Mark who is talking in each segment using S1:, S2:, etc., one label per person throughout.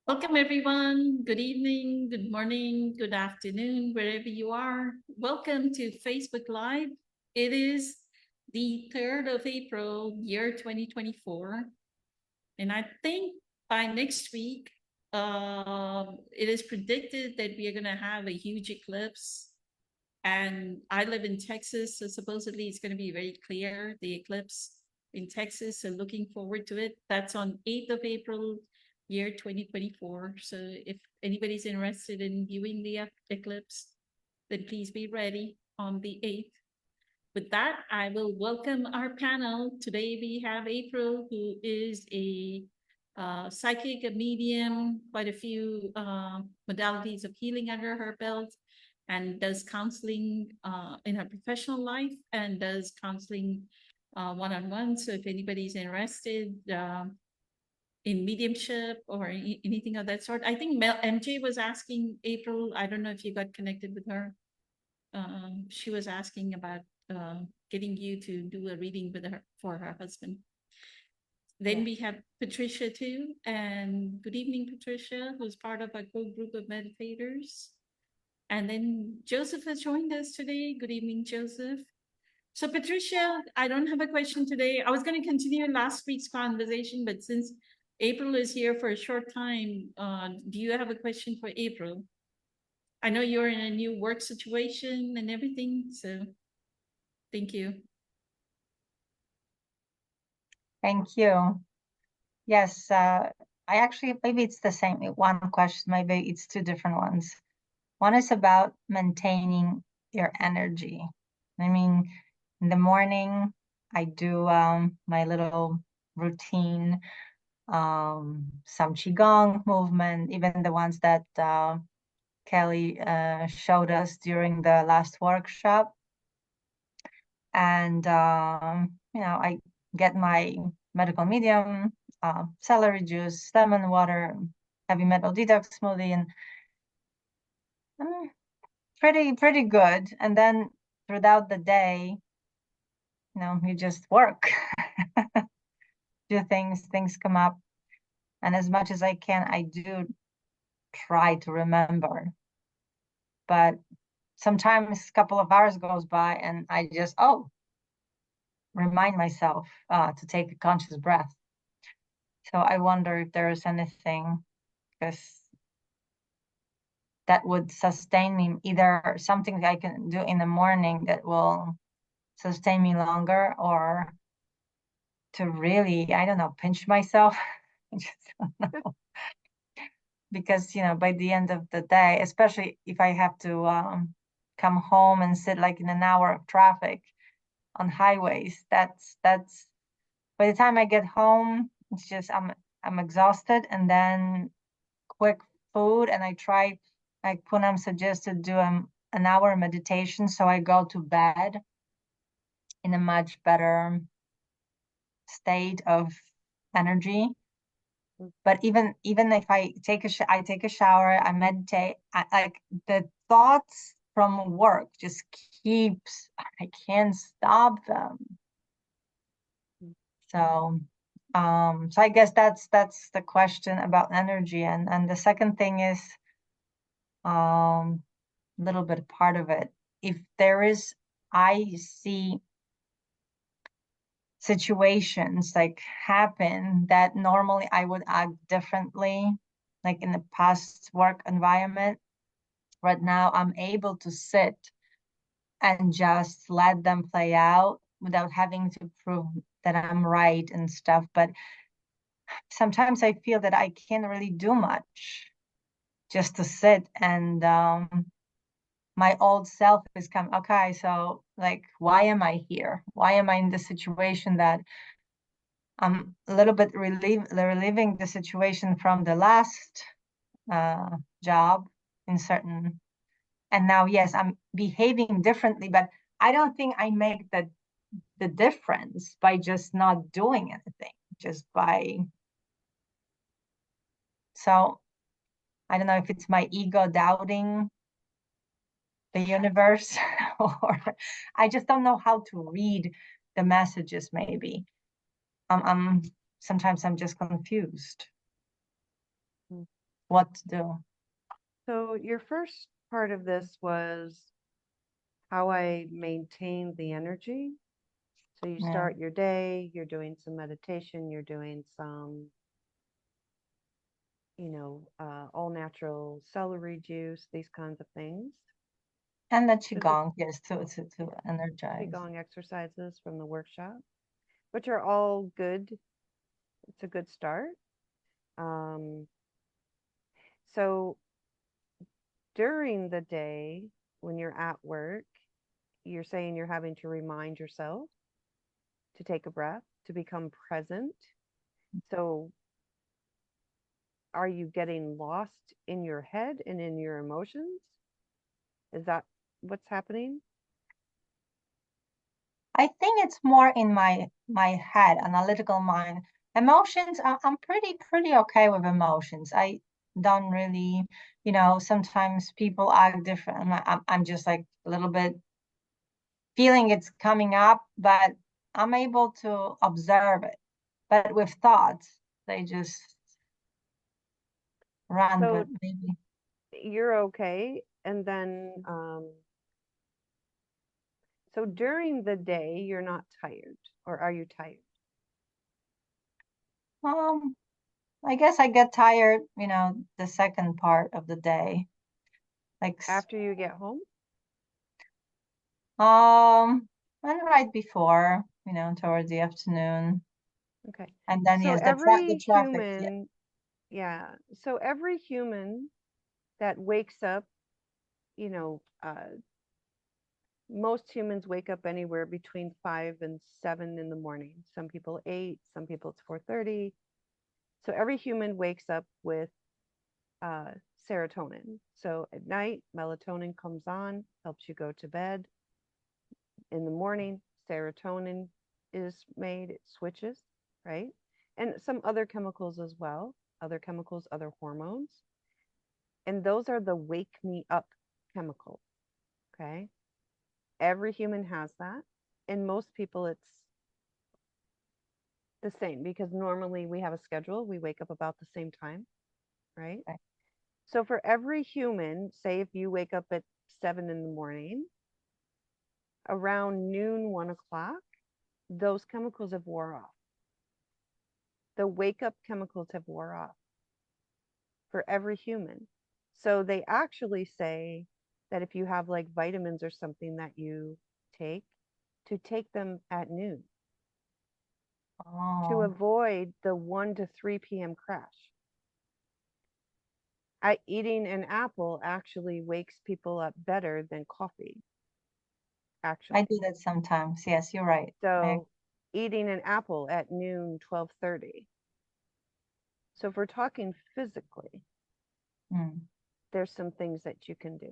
S1: Welcome, everyone. Good evening, good morning, good afternoon, wherever you are. Welcome to Facebook Live. It is the 3rd of April, year 2024. And I think by next week, it is predicted that we are going to have a huge eclipse. And I live in Texas, so supposedly it's going to be very clear, the eclipse in Texas. So looking forward to it. That's on 8th of April, year 2024. So if anybody's interested in viewing the eclipse, then please be ready on the 8th. With that, I will welcome our panel. Today we have April, who is a psychic, a medium, quite a few modalities of healing under her belt, and does counseling in her professional life and does counseling one-on-one. So if anybody's interested in mediumship or anything of that sort, I think MJ was asking April, I don't know if you got connected with her. She was asking about getting you to do a reading with her for her husband. Then we have Patricia too, and good evening, Patricia, who's part of a core group of meditators. And then Joseph has joined us today. Good evening, Joseph. So Patricia, I don't have a question today. I was going to continue last week's conversation, but since April is here for a short time, do you have a question for April? I know you're in a new work situation and everything, so thank you.
S2: Thank you. Yes, I actually, maybe it's the same one question, maybe it's two different ones. One is about maintaining your energy. I mean, in the morning, I do my little routine, some Qigong movement, even the ones that Kelly showed us during the last workshop. And, I get my medical medium, celery juice, lemon water, heavy metal detox smoothie, and pretty good. And then throughout the day, you just work, do things come up. And as much as I can, I do try to remember. But sometimes a couple of hours goes by and I just, remind myself to take a conscious breath. So I wonder if there is anything, because that would sustain me, either something that I can do in the morning that will sustain me longer, or to really, I don't know, pinch myself. I just don't know. Because, by the end of the day, especially if I have to come home and sit like in an hour of traffic on highways, that's by the time I get home, it's just I'm exhausted. And then quick food, and I try, like Poonam suggested, do an hour meditation, so I go to bed in a much better state of energy. But even if I take a shower, I meditate, like the thoughts from work just keeps, I can't stop them. So I guess that's the question about energy. And the second thing is a little bit part of it. If there is, I see situations like happen that normally I would act differently, like in the past work environment. Right now, I'm able to sit and just let them play out without having to prove that I'm right and stuff. But sometimes I feel that I can't really do much, just to sit, and my old self is come, okay, so like, why am I here? Why am I in this situation that I'm a little bit reliving the situation from the last job in certain, and now, yes, I'm behaving differently, but I don't think I make the difference by just not doing anything, just by, so I don't know if it's my ego doubting the universe, or I just don't know how to read the messages. Maybe sometimes I'm just confused. what to do.
S3: So your first part of this was how I maintain the energy. So you
S2: Yeah.
S3: start your day, you're doing some meditation, you're doing some, all natural celery juice, these kinds of things.
S2: And the
S3: So the
S2: qigong, yes, to energize.
S3: Qigong exercises from the workshop, which are all good. It's a good start. Um, so during the day, when you're at work, you're saying you're having to remind yourself to take a breath, to become present. So are you getting lost in your head and in your emotions? Is that what's happening?
S2: I think it's more in my head, analytical mind. Emotions, I'm pretty okay with emotions. I don't really, sometimes people act different. I'm just like a little bit feeling it's coming up, but I'm able to observe it. But with thoughts, they just run,
S3: So
S2: but maybe.
S3: you're okay. And then, so during the day, you're not tired, or are you tired?
S2: Um, I guess I get tired, the second part of the day. Like
S3: After you get home?
S2: and right before, towards the afternoon.
S3: Okay.
S2: And then
S3: So
S2: yes, the
S3: every
S2: traffic, yeah.
S3: human, yeah. So every human that wakes up, you know, uh, most humans wake up anywhere between 5 and 7 in the morning. Some people 8, some people it's 4:30. So every human wakes up with uh, serotonin. So at night, melatonin comes on, helps you go to bed. In the morning, serotonin is made, it switches, right? And some other chemicals as well, other chemicals, other hormones. And those are the wake me up chemicals, okay? Every human has that. In most people, it's the same because normally we have a schedule. We wake up about the same time, right?
S2: Right.
S3: So for every human, say if you wake up at 7 in the morning, around noon, 1 o'clock, those chemicals have wore off. The wake up chemicals have wore off for every human. So they actually say that if you have like vitamins or something that you take, to take them at noon to
S2: Oh,
S3: avoid the 1 to 3 p.m. crash. Eating an apple actually wakes people up better than coffee,
S2: I
S3: actually.
S2: do that sometimes. Yes, you're right.
S3: So eating an apple at noon, 12:30. So if we're talking physically,
S2: Mm.
S3: there's some things that you can do.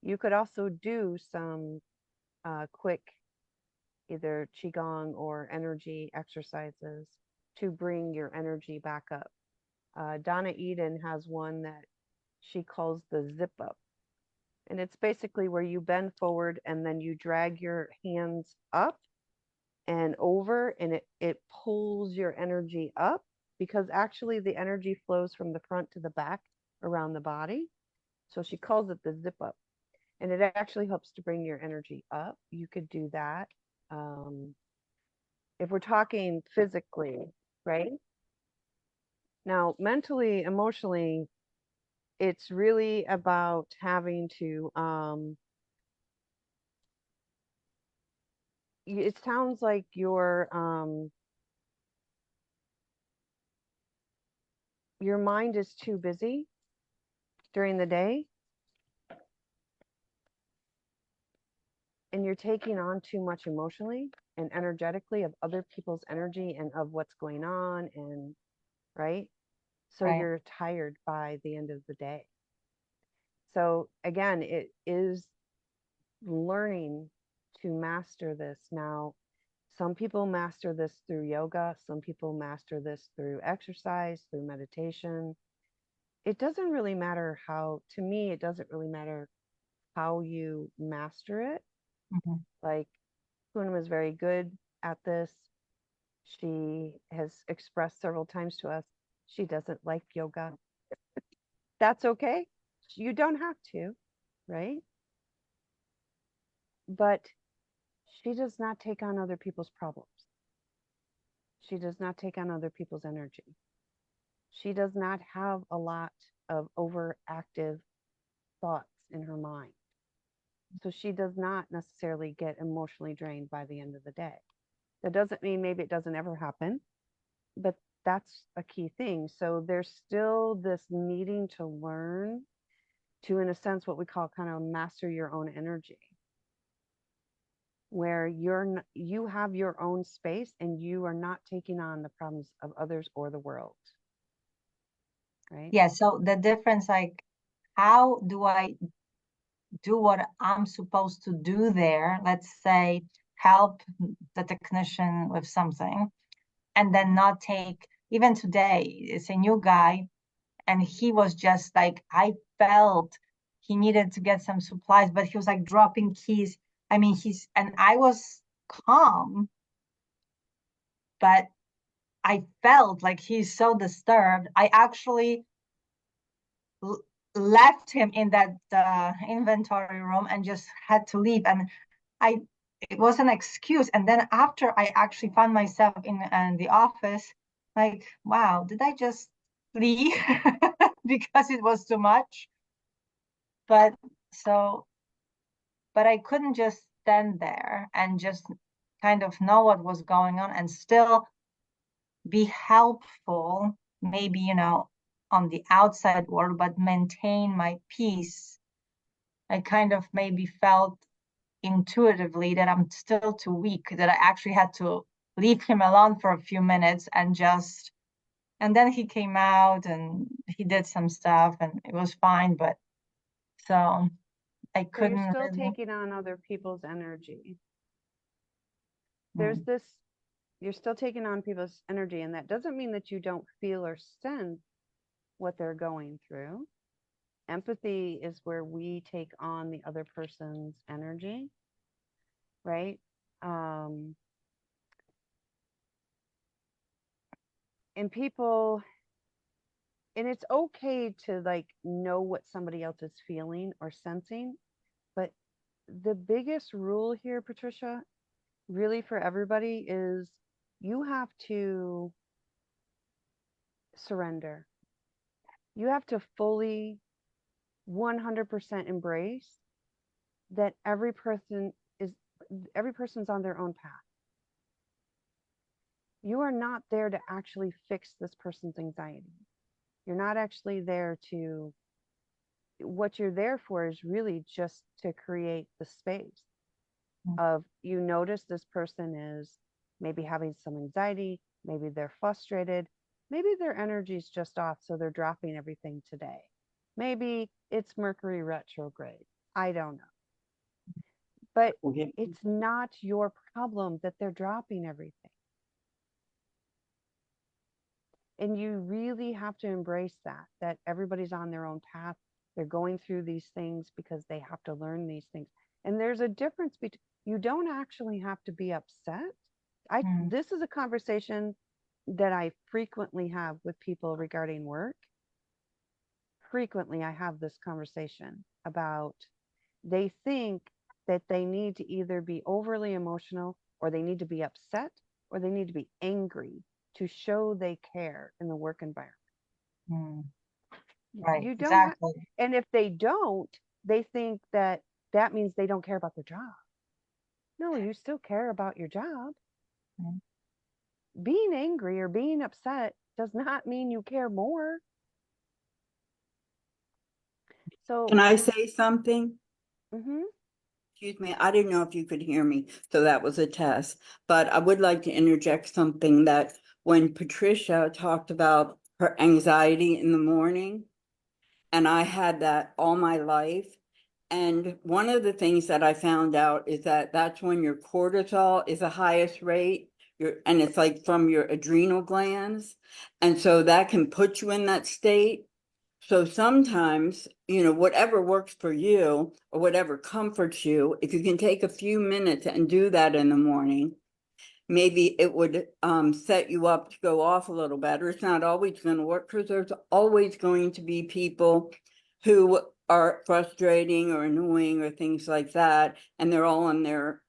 S3: You could also do some quick either qigong or energy exercises to bring your energy back up. Donna Eden has one that she calls the zip up. And it's basically where you bend forward and then you drag your hands up and over, and it pulls your energy up because actually the energy flows from the front to the back around the body. So she calls it the zip up. And it actually helps to bring your energy up. You could do that. If we're talking physically, right? Now, mentally, emotionally, it's really about having to, it sounds like your mind is too busy during the day and you're taking on too much emotionally and energetically of other people's energy and of what's going on, and right, so
S2: Right.
S3: you're tired by the end of the day. So again, it is learning to master this. Now, some people master this through yoga, some people master this through exercise, through meditation. It doesn't really matter how, to me, it doesn't really matter how you master it.
S2: Mhm.
S3: Like Poonam is very good at this. She has expressed several times to us she doesn't like yoga. that's okay. You don't have to, right? But she does not take on other people's problems. She does not take on other people's energy. She does not have a lot of overactive thoughts in her mind. So she does not necessarily get emotionally drained by the end of the day. That doesn't mean maybe it doesn't ever happen, but that's a key thing. So there's still this needing to learn to, in a sense, what we call kind of master your own energy, where you have your own space and you are not taking on the problems of others or the world. Right?
S2: Yeah, so the difference, like, how do I do what I'm supposed to do there? Let's say help the technician with something, and then not take, even today, it's a new guy, and he was just like, I felt he needed to get some supplies, but he was like dropping keys. I mean, and I was calm, but I felt like he's so disturbed. I actually left him in that inventory room and just had to leave. And it was an excuse. And then after I actually found myself in the office, like, wow, did I just leave because it was too much? But but I couldn't just stand there and just kind of know what was going on and still be helpful, maybe, on the outside world, but maintain my peace. I kind of maybe felt intuitively that I'm still too weak, that I actually had to leave him alone for a few minutes and then he came out and he did some stuff and it was fine. But so I
S3: So you're
S2: couldn't
S3: still
S2: really.
S3: taking on other people's energy. There's this, you're still taking on people's energy, and that doesn't mean that you don't feel or sense what they're going through. Empathy is where we take on the other person's energy, right? And people, and it's okay to like know what somebody else is feeling or sensing, but the biggest rule here, Patricia, really for everybody is you have to surrender. You have to fully 100% embrace that every person's on their own path. You are not there to actually fix this person's anxiety. You're not actually there to, what you're there for is really just to create the space of, you notice this person is maybe having some anxiety, maybe they're frustrated, maybe their energy's just off, so they're dropping everything today. Maybe it's Mercury retrograde. I don't know. But it's not your problem that they're dropping everything. And you really have to embrace that everybody's on their own path. They're going through these things because they have to learn these things. And there's a difference between, you don't actually have to be upset. This is a conversation that I frequently have with people regarding work. Frequently, I have this conversation about, they think that they need to either be overly emotional, or they need to be upset, or they need to be angry to show they care in the work environment.
S2: Right,
S3: You don't
S2: exactly.
S3: and if they don't, they think that that means they don't care about their job. No, you still care about your job. Being angry or being upset does not mean you care more. So
S4: Can I say something?
S3: mm-hmm.
S4: Excuse me, I didn't know if you could hear me, so that was a test. But I would like to interject something that when Patricia talked about her anxiety in the morning, and I had that all my life. And one of the things that I found out is that that's when your cortisol is the highest rate. And it's like from your adrenal glands. And so that can put you in that state. So sometimes, whatever works for you or whatever comforts you, if you can take a few minutes and do that in the morning, maybe it would set you up to go off a little better. It's not always going to work because there's always going to be people who are frustrating or annoying or things like that, and they're all on their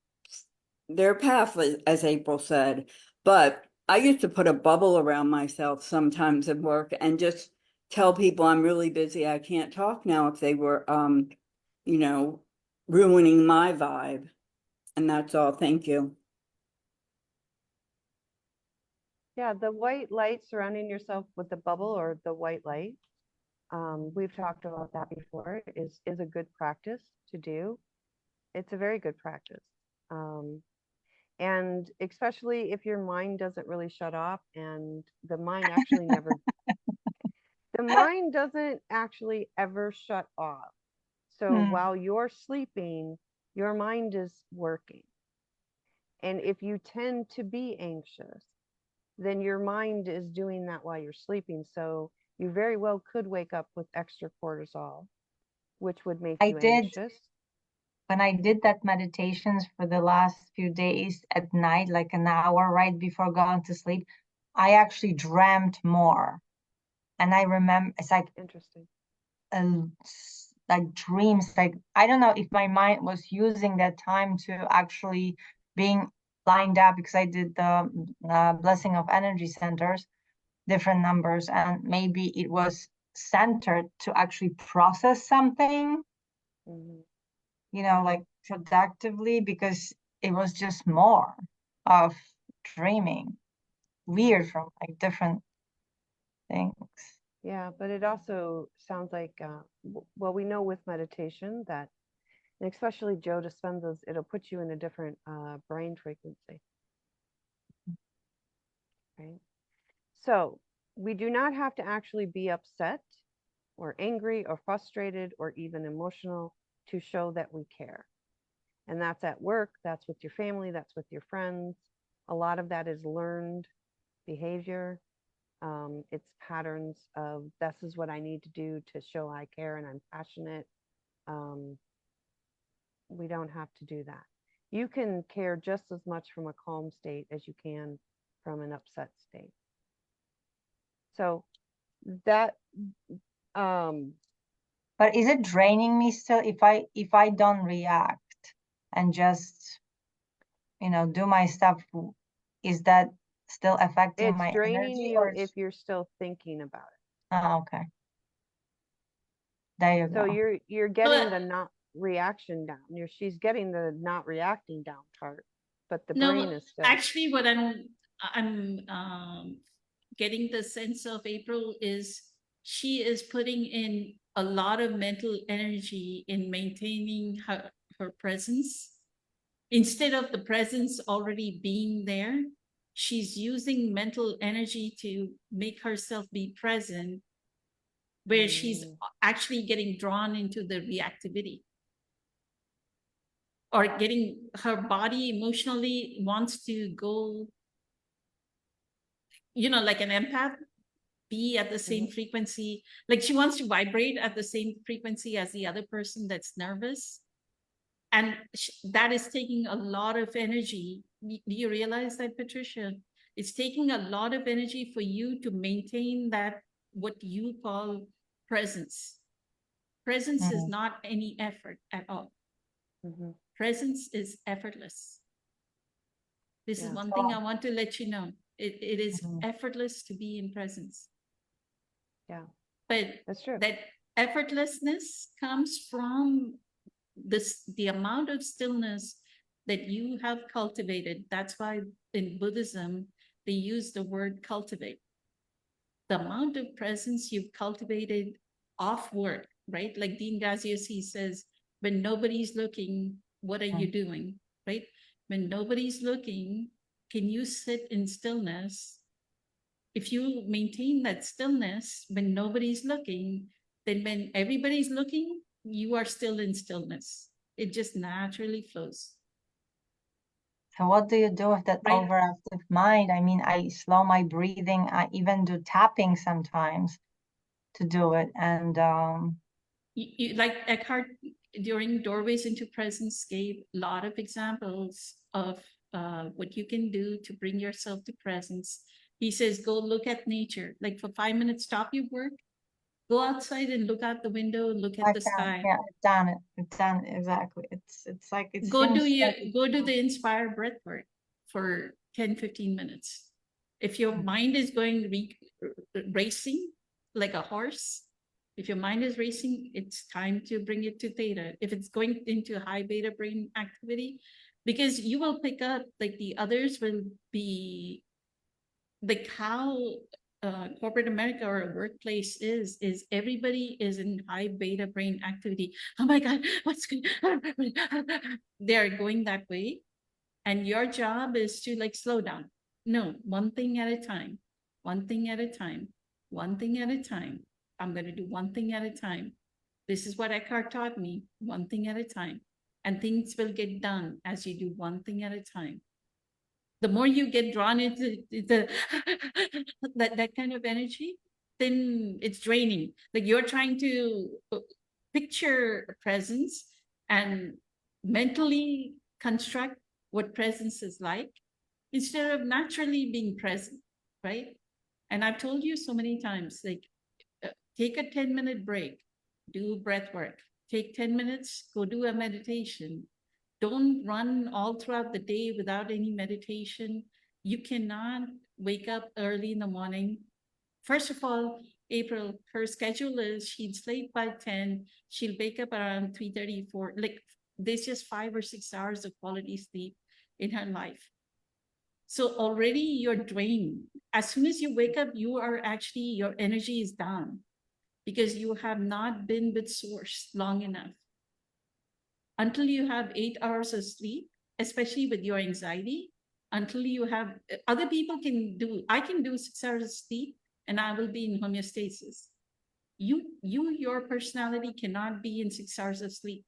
S4: path, as April said. But I used to put a bubble around myself sometimes at work and just tell people I'm really busy, I can't talk now, if they were you know, ruining my vibe. And that's all. Thank you.
S3: Yeah, the white light, surrounding yourself with the bubble or the white light, we've talked about that before, is a good practice to do. It's a very good practice. And especially if your mind doesn't really shut off, and the mind actually never, the mind doesn't actually ever shut off. So
S2: Hmm.
S3: while you're sleeping, your mind is working. And if you tend to be anxious, then your mind is doing that while you're sleeping. So you very well could wake up with extra cortisol, which would make
S2: I
S3: you
S2: did,
S3: anxious.
S2: when I did that meditations for the last few days at night, like an hour right before going to sleep, I actually dreamt more. And I remember it's
S3: Interesting.
S2: like dreams, like I don't know if my mind was using that time to actually being lined up, because I did the blessing of energy centers, different numbers, and maybe it was centered to actually process something,
S3: Mhm.
S2: you know, like productively, because it was just more of dreaming, weird from like different things.
S3: Yeah, but it also sounds like, well, we know with meditation that, and especially Joe Dispenza's, it'll put you in a different brain frequency, right? So we do not have to actually be upset or angry or frustrated or even emotional to show that we care. And that's at work, that's with your family, that's with your friends. A lot of that is learned behavior. It's patterns of, this is what I need to do to show I care and I'm passionate. We don't have to do that. You can care just as much from a calm state as you can from an upset state. So that,
S2: But is it draining me still if I don't react and just, you know, do my stuff? Is that still affecting
S3: it's
S2: my
S3: draining
S2: energy,
S3: you
S2: or
S3: if you're still thinking about it.
S2: oh, okay. There you
S3: So
S2: go.
S3: you're getting the not reaction down. She's getting the not reacting down part, but the brain
S1: No,
S3: is still.
S1: actually, what I'm getting the sense of April is she is putting in a lot of mental energy in maintaining her presence. Instead of the presence already being there, she's using mental energy to make herself be present, where she's actually getting drawn into the reactivity, or getting her body emotionally wants to go, you know, like an empath, be at the same frequency, like she wants to vibrate at the same frequency as the other person that's nervous. And that is taking a lot of energy. Do you realize that, Patricia? It's taking a lot of energy for you to maintain that, what you call presence. Presence is
S2: Mm,
S1: not any effort at all.
S3: Mm-hmm.
S1: Presence is effortless. This is
S3: Yeah.
S1: one thing I
S2: so,
S1: want to let you know. It is
S2: mhm,
S1: effortless to be in presence.
S3: Yeah,
S1: But
S3: that's true.
S1: that effortlessness comes from the amount of stillness that you have cultivated. That's why in Buddhism, they use the word cultivate. The amount of presence you've cultivated off work, right? Like Dean Graziosi says, when nobody's looking, what are you doing, right? When nobody's looking, can you sit in stillness? If you maintain that stillness when nobody's looking, then when everybody's looking, you are still in stillness. It just naturally flows.
S2: so what do you do with that
S1: Right.
S2: overactive mind? I mean, I slow my breathing. I even do tapping sometimes to do it. And
S1: Like Eckhart during Doorways into Presence gave a lot of examples of what you can do to bring yourself to presence. He says, go look at nature, like for 5 minutes, stop your work, go outside and look out the window, look at
S2: I've
S1: the
S2: done,
S1: sky.
S2: yeah, I've done it. I've done it, exactly. It's like it
S1: Go do
S2: seems
S1: your,
S2: like it's
S1: go do the inspire breath work for 10-15 minutes. If your mind is going racing like a horse, if your mind is racing, it's time to bring it to theta. If it's going into high beta brain activity, because you will pick up, like the others will be, like how corporate America or a workplace is everybody is in high beta brain activity. Oh my God, what's going they're going that way. And your job is to like slow down. No, one thing at a time, one thing at a time, one thing at a time. I'm going to do one thing at a time. This is what Eckhart taught me, one thing at a time. And things will get done as you do one thing at a time. The more you get drawn into the that kind of energy, then it's draining. Like you're trying to picture a presence and mentally construct what presence is like instead of naturally being present, right? And I've told you so many times, like take a 10-minute break, do breath work, take 10 minutes, go do a meditation. Don't run all throughout the day without any meditation. You cannot wake up early in the morning. First of all, April, her schedule is she'd sleep by 10, she'll wake up around 3:34. Like there's just 5 or 6 hours of quality sleep in her life. So already you're drained. As soon as you wake up, you are actually, your energy is down because you have not been with source long enough. Until you have 8 hours of sleep, especially with your anxiety, until you have, other people can do, I can do 6 hours of sleep and I will be in homeostasis. Your personality cannot be in 6 hours of sleep.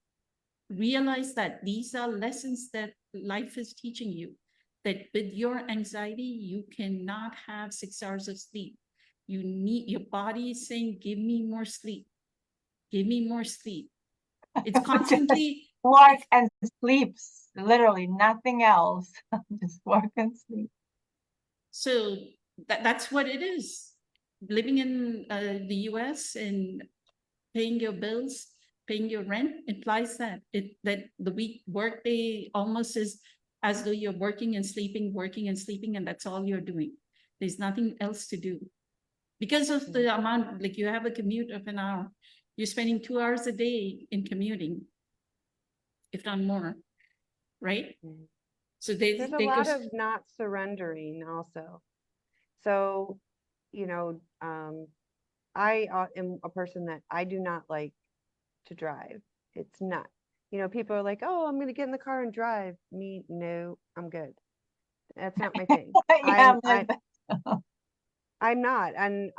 S1: Realize that these are lessons that life is teaching you, that with your anxiety, you cannot have 6 hours of sleep. You need, your body is saying, give me more sleep. Give me more sleep. It's constantly
S2: work and sleeps, literally nothing else. Just work and sleep.
S1: so that's what it is. Living in the US and paying your bills, paying your rent implies that that the week workday almost is as though you're working and sleeping, and that's all you're doing. There's nothing else to do. Because of the amount, like you have a commute of an hour, you're spending 2 hours a day in commuting, if not more, right?
S3: Mhm.
S1: So
S3: There's a
S1: they
S3: lot
S1: go,
S3: of not surrendering also. So, I am a person that I do not like to drive. It's not, people are like, oh, I'm going to get in the car and drive. Me, no, I'm good. That's not my thing.
S2: Yeah,
S3: I'm not. And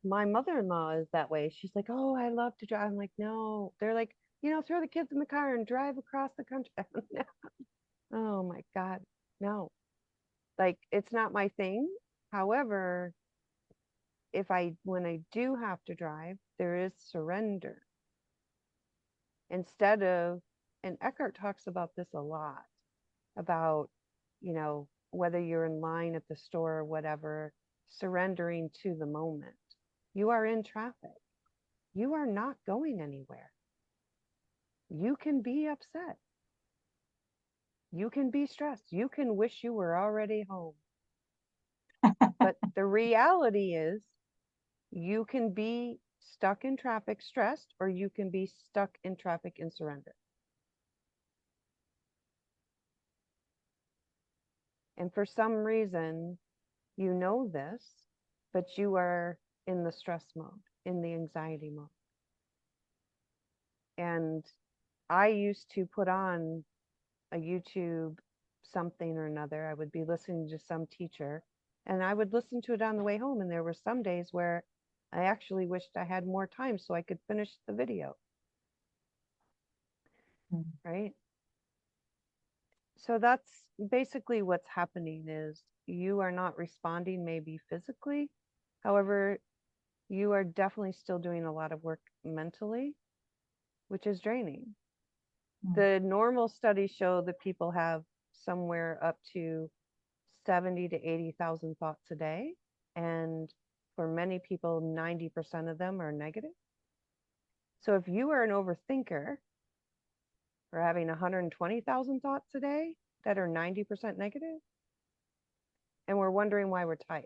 S3: my mother-in-law is that way. She's like, oh, I love to drive. I'm like, no. They're like, throw the kids in the car and drive across the country. Oh my God, no. Like it's not my thing. However, when I do have to drive, there is surrender. Instead of, and Eckhart talks about this a lot, about, whether you're in line at the store or whatever, surrendering to the moment. You are in traffic. You are not going anywhere. You can be upset. You can be stressed. You can wish you were already home. But the reality is, you can be stuck in traffic stressed, or you can be stuck in traffic in surrender. And for some reason, you know this, but you are in the stress mode, in the anxiety mode. And I used to put on a YouTube something or another. I would be listening to some teacher and I would listen to it on the way home. And there were some days where I actually wished I had more time so I could finish the video. Right? So that's basically what's happening is you are not responding maybe physically. However, you are definitely still doing a lot of work mentally, which is draining. The normal studies show that people have somewhere up to 70 to 80,000 thoughts a day. And for many people, 90% of them are negative. So if you are an overthinker, we're having 120,000 thoughts a day that are 90% negative, and we're wondering why we're tired,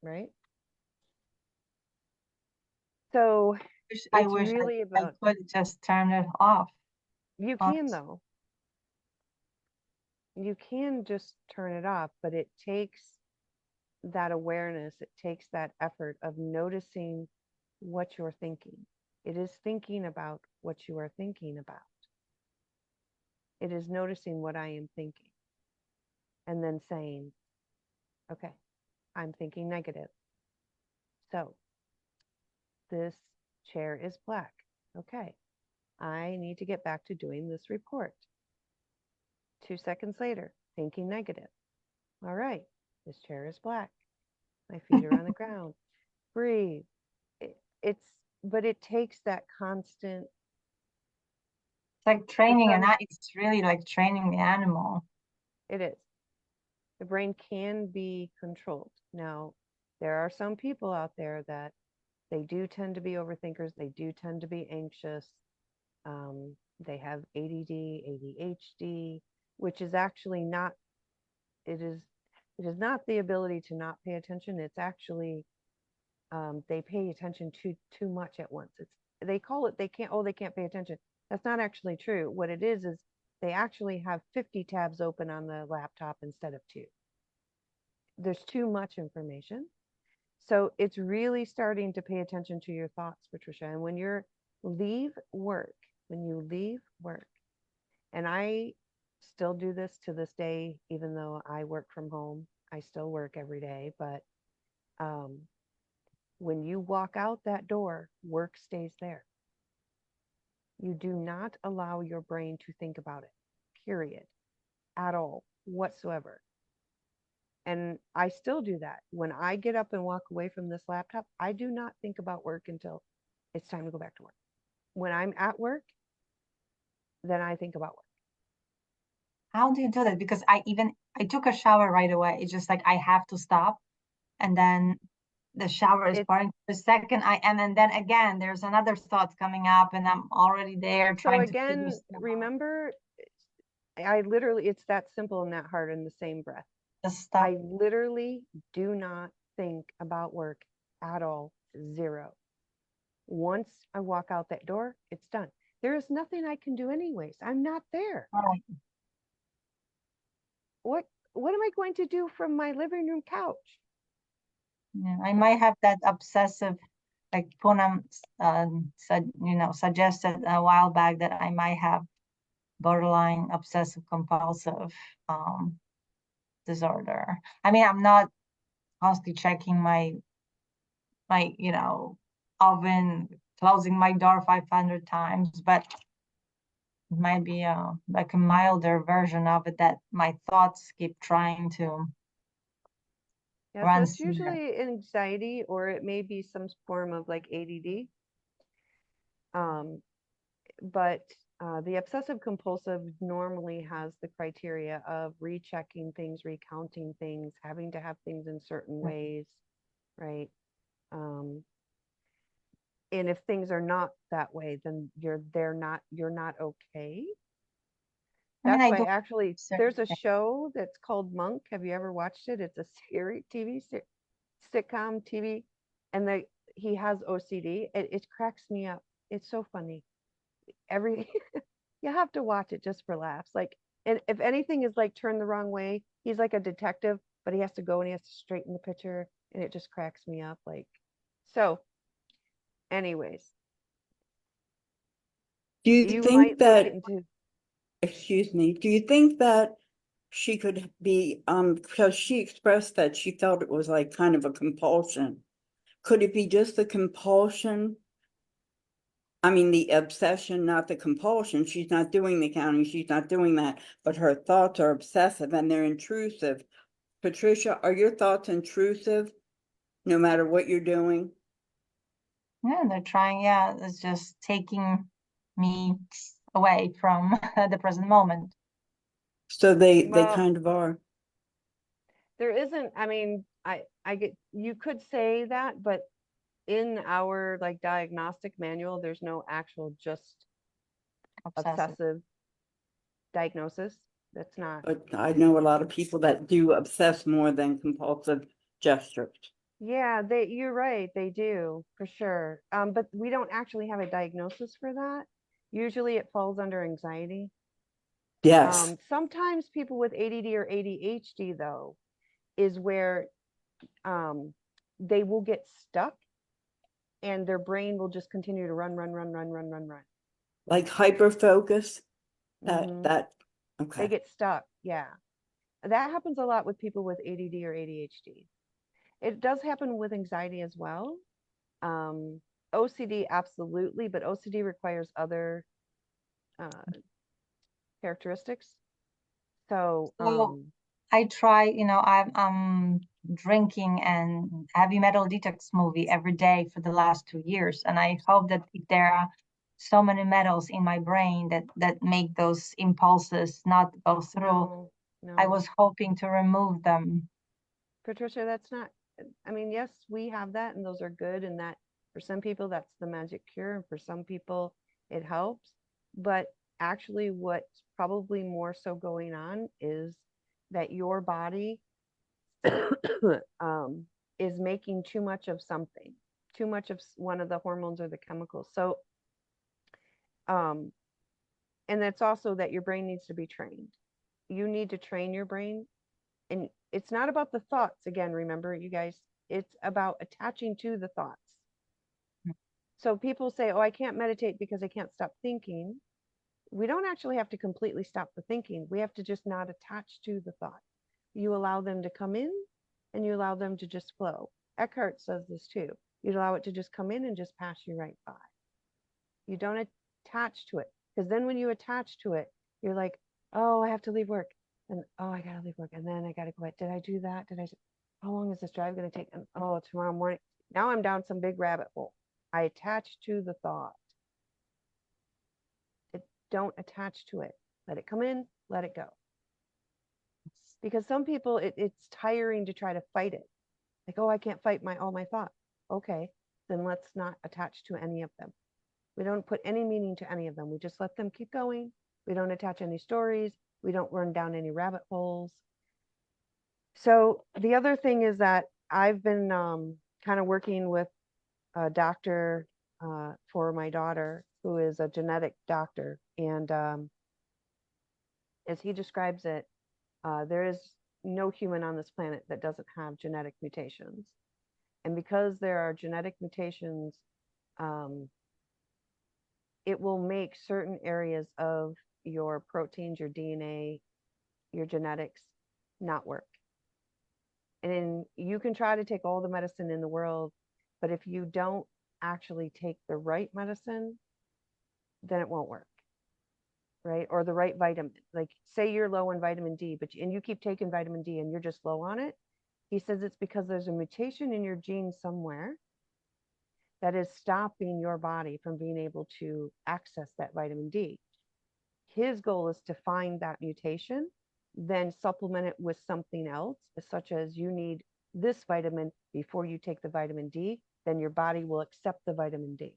S3: right? So
S2: I
S3: it's
S2: wish
S3: really
S2: I
S3: about,
S2: could just turn it off.
S3: you
S2: on-
S3: can though. You can just turn it off, but it takes that awareness, it takes that effort of noticing what you're thinking. It is thinking about what you are thinking about. It is noticing what I am thinking and then saying, okay, I'm thinking negative. So this chair is black. Okay, I need to get back to doing this report. 2 seconds later, thinking negative. All right, this chair is black. My feet are on the ground. Breathe. But it takes that constant.
S2: It's like training, and
S3: Sometimes-
S2: it's really like training the animal.
S3: It is. The brain can be controlled. Now, there are some people out there that they do tend to be overthinkers. They do tend to be anxious. They have ADD, ADHD, which is actually not, it is not the ability to not pay attention. It's actually, they pay attention too much at once. They call it, they can't pay attention. That's not actually true. What it is they actually have 50 tabs open on the laptop instead of 2. There's too much information. So it's really starting to pay attention to your thoughts, Patricia. And when you leave work, and I still do this to this day, even though I work from home, I still work every day, but when you walk out that door, work stays there. You do not allow your brain to think about it, period, at all, whatsoever. And I still do that. When I get up and walk away from this laptop, I do not think about work until it's time to go back to work. When I'm at work, then I think about work.
S2: How do you do that? Because I took a shower right away. It's just like I have to stop, and then the shower is starting. The second I am, and then again, there's another thought coming up, and I'm already there
S3: So
S2: trying to figure
S3: again,
S2: stuff out.
S3: remember, I literally, it's that simple and that hard in the same breath.
S2: Just stop.
S3: I literally do not think about work at all. 0. Once I walk out that door, it's done. There is nothing I can do anyways. I'm not there.
S2: Right.
S3: What am I going to do from my living room couch?
S2: Yeah, I might have that obsessive, like Poonam suggested a while back, that I might have borderline obsessive compulsive disorder. I mean, I'm not constantly checking my oven, closing my door 500 times, but it might be like a milder version of it, that my thoughts keep trying to
S3: Yeah, so
S2: run
S3: it's
S2: through there.
S3: usually anxiety, or it may be some form of like ADD. But the obsessive compulsive normally has the criteria of rechecking things, recounting things, having to have things in certain ways, right? And if things are not that way, then you're not okay.
S2: I mean,
S3: That's
S2: I
S3: why
S2: do
S3: actually
S2: certain
S3: there's a
S2: things.
S3: show that's called Monk. Have you ever watched it? It's a sitcom TV, and he has OCD. It cracks me up. It's so funny. You have to watch it just for laughs. Like, and if anything is like turned the wrong way, he's like a detective, but he has to go and he has to straighten the picture, and it just cracks me up. Like, so anyways,
S4: Do you
S3: you
S4: think
S3: might look
S4: that,
S3: into,
S4: excuse me, do you think that she could be, because she expressed that she felt it was like kind of a compulsion. Could it be just the compulsion? I mean, the obsession, not the compulsion. She's not doing the counting, she's not doing that, but her thoughts are obsessive and they're intrusive. Patricia, are your thoughts intrusive no matter what you're doing?
S2: Yeah, they're trying. Yeah, it's just taking me away from the present moment.
S4: So they
S3: Well,
S4: kind of are.
S3: there isn't, I mean, I get, you could say that, but in our like diagnostic manual, there's no actual just
S2: Obsessive.
S3: obsessive diagnosis. That's not.
S4: But I know a lot of people that do obsess more than compulsive gestures.
S3: Yeah, you're right, they do, for sure. But we don't actually have a diagnosis for that. Usually it falls under anxiety.
S4: Yes,
S3: Sometimes people with ADD or ADHD though, is where they will get stuck and their brain will just continue to run, run, run, run, run, run, run.
S4: like hyper focus.
S3: Mhm.
S4: That
S3: They
S4: okay.
S3: get stuck. Yeah. That happens a lot with people with ADD or ADHD. It does happen with anxiety as well. Um, OCD, absolutely, but OCD requires other uh, characteristics. So,
S2: So I try, I'm drinking and heavy metal detox movie every day for the last 2 years. And I hope that if there are so many metals in my brain that make those impulses not go through,
S3: no,
S2: I
S3: no.
S2: was hoping to remove them.
S3: Patricia, that's not, I mean, yes, we have that and those are good. And that for some people, that's the magic cure. And for some people, it helps. But actually, what's probably more so going on is that your body is making too much of something, too much of one of the hormones or the chemicals. So, um, and that's also that your brain needs to be trained. You need to train your brain. And it's not about the thoughts again, remember, you guys, it's about attaching to the thoughts. So people say, oh, I can't meditate because I can't stop thinking. We don't actually have to completely stop the thinking. We have to just not attach to the thought. You allow them to come in and you allow them to just flow. Eckhart says this too. You allow it to just come in and just pass you right by. You don't attach to it. Because then when you attach to it, you're like, oh, I have to leave work. And oh, I gotta leave work. And then I gotta go back. Did I do that? How long is this drive gonna take? And oh, tomorrow morning. Now I'm down some big rabbit hole. I attach to the thought. Don't attach to it. Let it come in, let it go. Because some people it's tiring to try to fight it. Like, oh, I can't fight all my thoughts. Okay, then let's not attach to any of them. We don't put any meaning to any of them. We just let them keep going. We don't attach any stories. We don't run down any rabbit holes. So the other thing is that I've been kind of working with a doctor for my daughter who is a genetic doctor. And as he describes it, there is no human on this planet that doesn't have genetic mutations. And because there are genetic mutations, it will make certain areas of your proteins, your DNA, your genetics not work. And you can try to take all the medicine in the world, but if you don't actually take the right medicine, then it won't work. Right? Or the right vitamin. Like say you're low in vitamin D, and you keep taking vitamin D and you're just low on it. He says it's because there's a mutation in your gene somewhere that is stopping your body from being able to access that vitamin D. His goal is to find that mutation, then supplement it with something else, such as you need this vitamin before you take the vitamin D, then your body will accept the vitamin D.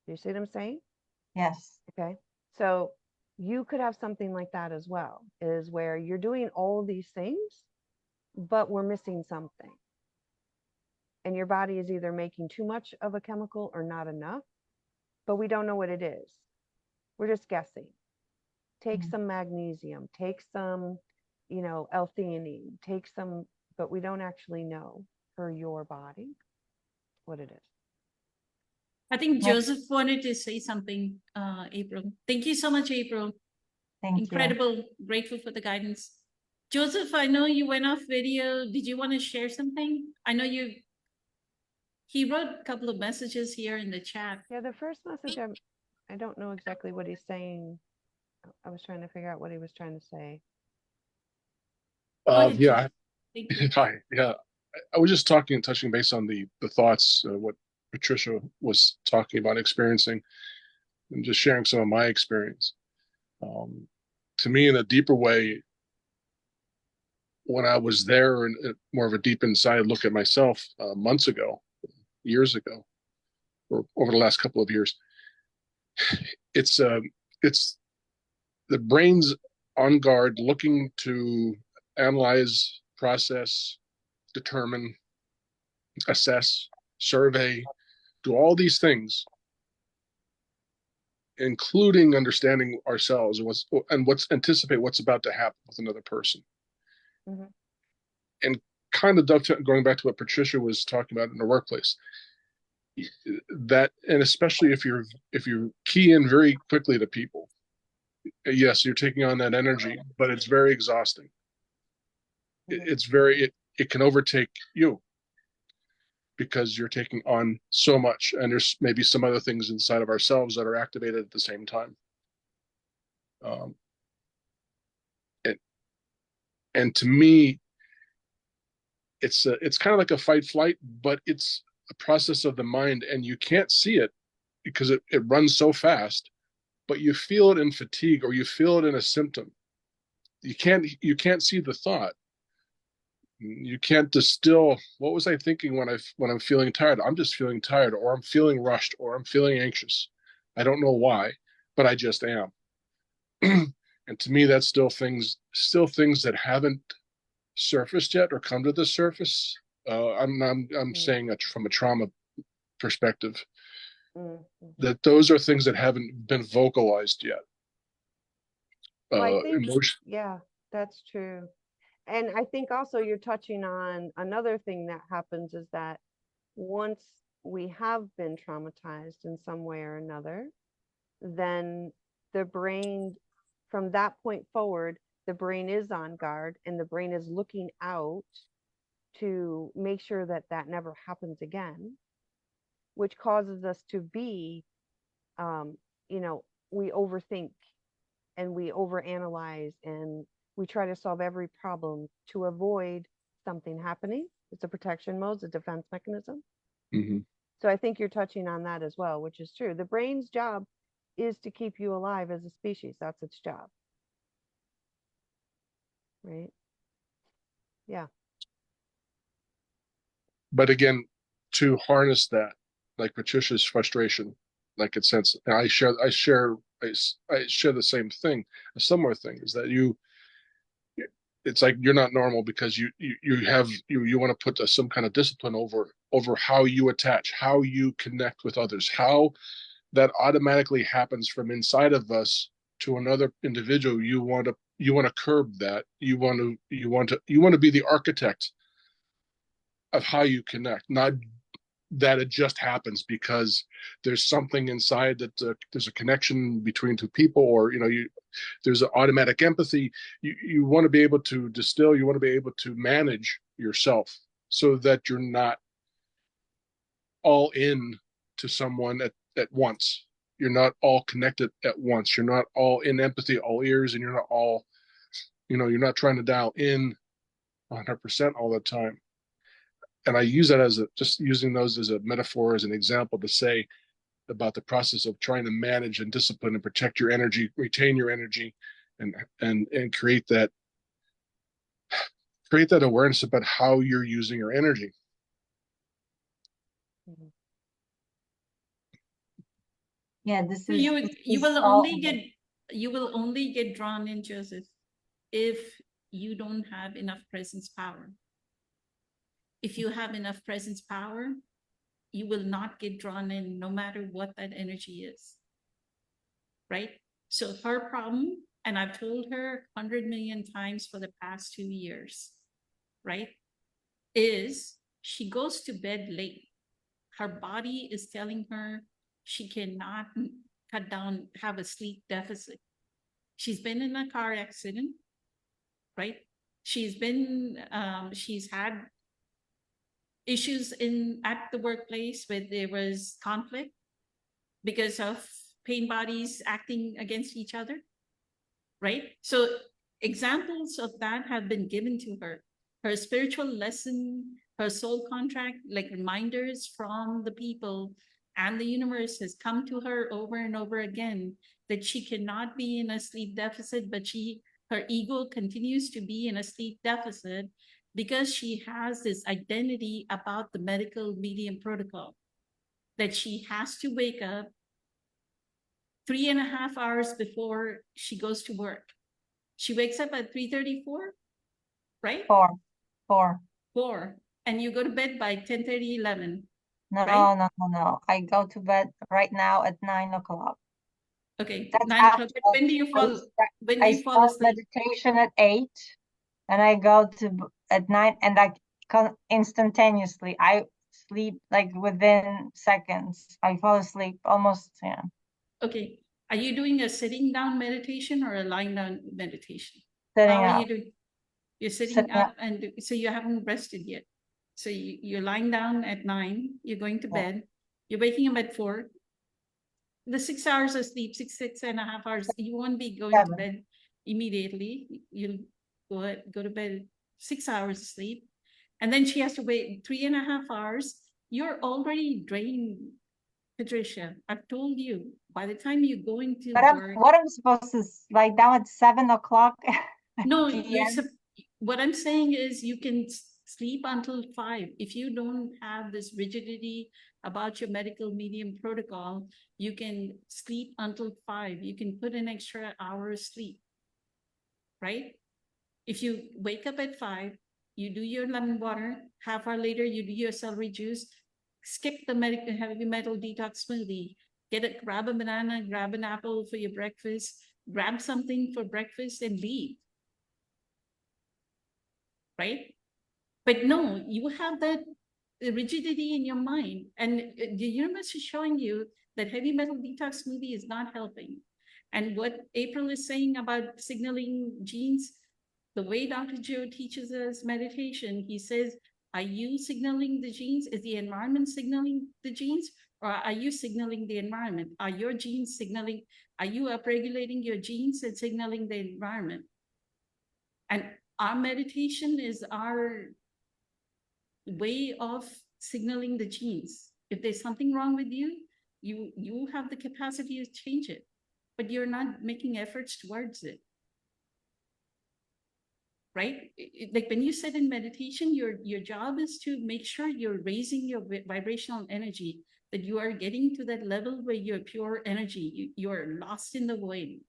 S3: Do you see what I'm saying?
S2: Yes.
S3: Okay. So you could have something like that as well, is where you're doing all of these things, but we're missing something. And your body is either making too much of a chemical or not enough, but we don't know what it is. We're just guessing. Take some magnesium, take some, L-theanine, take some, but we don't actually know for your body what it is.
S1: I think
S2: Yep.
S1: Joseph wanted to say something, April. Thank you so much, April.
S2: Thank you.
S1: Incredible. Grateful for the guidance. Joseph, I know you went off video. Did you want to share something? I know he wrote a couple of messages here in the chat.
S3: Yeah, the first message, I don't know exactly what he's saying. I was trying to figure out what he was trying to say.
S1: Go ahead,
S5: Yeah,
S1: Joseph. Thank you.
S5: hi. Yeah, I was just touching base on the thoughts, what Patricia was talking about experiencing, and just sharing some of my experience. To me, in a deeper way, when I was there and more of a deep inside look at myself months ago, years ago, or over the last couple of years, it's the brain's on guard, looking to analyze, process, determine, assess, survey, do all these things, including understanding ourselves and what's anticipate what's about to happen with another person.
S3: Mhm.
S5: And kind of going back to what Patricia was talking about in the workplace, that, and especially if you key in very quickly to people, yes, you're taking on that energy, but it's very exhausting. It can overtake you because you're taking on so much, and there's maybe some other things inside of ourselves that are activated at the same time. And to me, it's kind of like a fight flight, but it's a process of the mind, and you can't see it because it runs so fast, but you feel it in fatigue, or you feel it in a symptom. You can't see the thought. You can't distill, what was I thinking when I'm feeling tired? I'm just feeling tired, or I'm feeling rushed, or I'm feeling anxious. I don't know why, but I just am. And to me, that's still things that haven't surfaced yet or come to the surface. I'm saying that from a trauma perspective, that those are things that haven't been vocalized yet.
S3: Well, I think,
S5: Emotion.
S3: yeah, that's true. And I think also you're touching on another thing that happens is that once we have been traumatized in some way or another, then the brain, from that point forward, the brain is on guard and the brain is looking out to make sure that that never happens again, which causes us to be, we overthink and we overanalyze and we try to solve every problem to avoid something happening. It's a protection mode, it's a defense mechanism.
S5: Mm-hmm.
S3: So I think you're touching on that as well, which is true. The brain's job is to keep you alive as a species. That's its job. Right? Yeah.
S5: But again, to harness that, like Patricia's frustration, like it sense, and I share the same thing, a similar thing, is that it's like you're not normal because you want to put some kind of discipline over how you attach, how you connect with others, how that automatically happens from inside of us to another individual. You want to curb that. You want to be the architect of how you connect, not that it just happens because there's something inside that there's a connection between two people, or there's an automatic empathy. You want to be able to distill, you want to be able to manage yourself so that you're not all in to someone at once. You're not all connected at once. You're not all in empathy, all ears, and you're not all, you're not trying to dial in 100% all the time. And I use that just using those as a metaphor, as an example, to say about the process of trying to manage and discipline and protect your energy, retain your energy, and create that awareness about how you're using your energy.
S3: Mhm.
S2: Yeah, this
S1: So
S2: is.
S1: you
S2: this
S1: you
S2: is
S1: will
S2: all-
S1: only get drawn in, Joseph, if you don't have enough presence power. If you have enough presence power, you will not get drawn in no matter what that energy is. Right? So her problem, and I've told her 100 million times for the past 2 years, right, is she goes to bed late. Her body is telling her she cannot cut down, have a sleep deficit. She's been in a car accident, right? She's had issues at the workplace where there was conflict because of pain bodies acting against each other, right? So examples of that have been given to her. Her spiritual lesson, her soul contract, like reminders from the people and the universe has come to her over and over again that she cannot be in a sleep deficit, but her ego continues to be in a sleep deficit because she has this identity about the medical medium protocol that she has to wake up 3.5 hours before she goes to work. She wakes up at 3:34, right?
S2: 4.
S1: 4. And you go to bed by 10:30, 11.
S2: No,
S1: Right?
S2: no. I go to bed right now at 9 o'clock.
S1: Okay,
S2: That's
S1: 9 o'clock.
S2: after
S1: But when do you fall? When do
S2: I
S1: you fall
S2: start
S1: asleep?
S2: meditation at 8 and I go to at 9 and I instantaneously, I sleep like within seconds. I fall asleep almost, yeah.
S1: Okay. Are you doing a sitting down meditation or a lying down meditation?
S2: Sitting
S1: How are
S2: up.
S1: you doing? You're sitting
S2: Sitting up.
S1: up and so you haven't rested yet. So you're lying down at 9, you're going to
S2: Yeah.
S1: bed, you're waking up at 4. The 6 hours of sleep, 6.5 hours, you won't be going to
S2: 7.
S1: bed immediately. You'll go to bed 6 hours of sleep. And then she has to wait 3.5 hours. You're already drained, Patricia. I've told you, by the time you go into
S2: But
S1: work,
S2: what I'm supposed to lie down at 7 o'clock
S1: no,
S2: p.m.
S1: what I'm saying is you can sleep until 5. If you don't have this rigidity about your medical medium protocol, you can sleep until 5. You can put an extra hour of sleep, right? If you wake up at 5, you do your lemon water, half hour later, you do your celery juice, skip the heavy metal detox smoothie, grab a banana, grab an apple for your breakfast, grab something for breakfast and leave. Right? But no, you have that rigidity in your mind, and the universe is showing you that heavy metal detox smoothie is not helping. And what April is saying about signaling genes, the way Dr. Joe teaches us meditation, he says, are you signaling the genes? Is the environment signaling the genes? Or are you signaling the environment? Are your genes signaling? Are you upregulating your genes and signaling the environment? And our meditation is our way of signaling the genes. If there's something wrong with you, you have the capacity to change it, but you're not making efforts towards it. Right? Like when you sit in meditation, your job is to make sure you're raising your vibrational energy, that you are getting to that level where you're pure energy, you're lost in the void.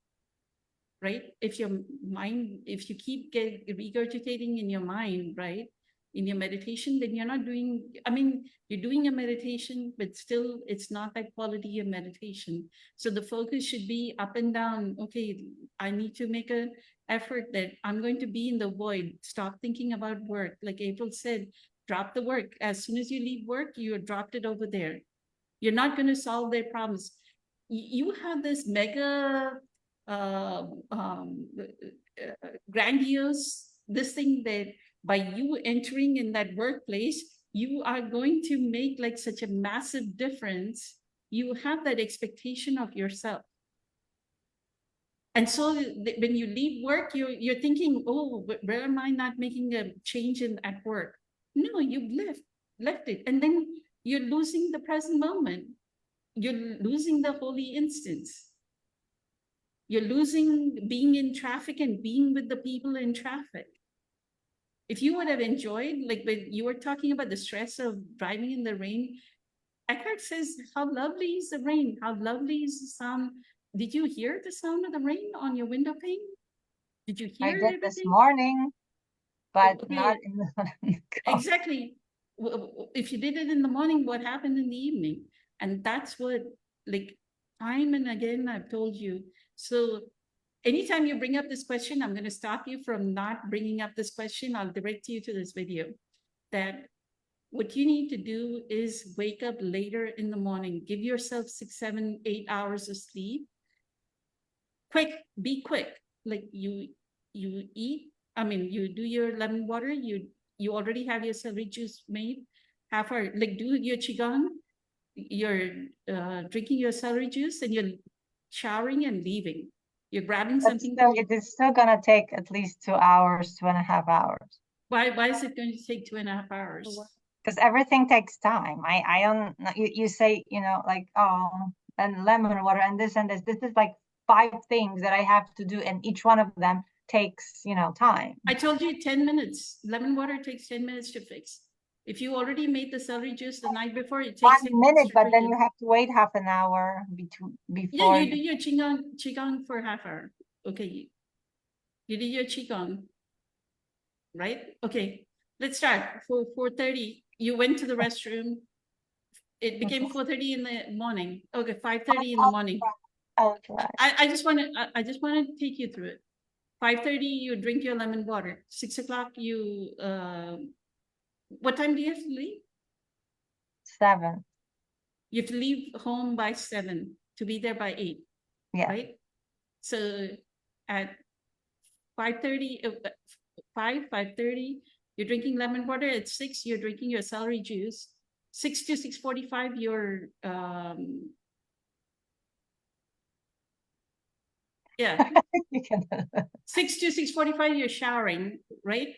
S1: Right? If your mind, if you keep regurgitating in your mind, right, in your meditation, then you're not doing, I mean, you're doing a meditation, but still it's not that quality of meditation. So the focus should be up and down. Okay, I need to make an effort that I'm going to be in the void. Stop thinking about work. Like April said, drop the work. As soon as you leave work, you dropped it over there. You're not going to solve their problems. You have this mega grandiose this thing that by you entering in that workplace, you are going to make like such a massive difference. You have that expectation of yourself. And so when you leave work, you're thinking, oh, where am I not making a change at work? No, you've left it. And then you're losing the present moment. You're losing the holy instance. You're losing being in traffic and being with the people in traffic. If you would have enjoyed, like when you were talking about the stress of driving in the rain, Eckhart says, how lovely is the rain? How lovely is the sound? Did you hear the sound of the rain on your window pane? Did you
S2: I
S1: hear
S2: did this
S1: everything?
S2: morning, but
S1: Okay.
S2: not in the
S1: Exactly. If you did it in the morning, what happened in the evening? And that's what, like, time and again, I've told you. So anytime you bring up this question, I'm going to stop you from not bringing up this question. I'll direct you to this video. That what you need to do is wake up later in the morning. Give yourself 6, 7, 8 hours of sleep. Quick, be quick. Like you eat, I mean, you do your lemon water, you already have your celery juice made, half hour, like do your qigong, you're drinking your celery juice and you're showering and leaving. You're grabbing
S2: But
S1: something.
S2: still, it is still gonna take at least 2 hours, 2.5 hours.
S1: Why is it going to take 2.5 hours?
S2: Because everything takes time. I don't know. You say, like, oh, and lemon water and this and this. This is like 5 things that I have to do, and each one of them takes, you know, time.
S1: I told you 10 minutes. Lemon water takes 10 minutes to fix. If you already made the celery juice the night before, it takes
S2: 1
S1: 10
S2: minute,
S1: minutes to
S2: but then
S1: drink
S2: you
S1: it.
S2: have to wait half an hour
S1: Yeah,
S2: before
S1: you do your qigong for half hour. Okay. You do your qigong. Right? Okay. Let's start. For 4:30, you went to the restroom. It became 4:30 in the morning. Okay, 5:30 in the morning.
S2: Oh, right.
S1: I just want to take you through it. 5:30, you drink your lemon water. 6 o'clock, you what time do you have to leave?
S2: 7.
S1: You have to leave home by 7 to be there by 8,
S2: Yeah.
S1: right? So at 5:30, 5:30, you're drinking lemon water. At 6, you're drinking your celery juice. 6 to 6:45, you're yeah.
S2: You can
S1: 6 to 6:45, you're showering, right?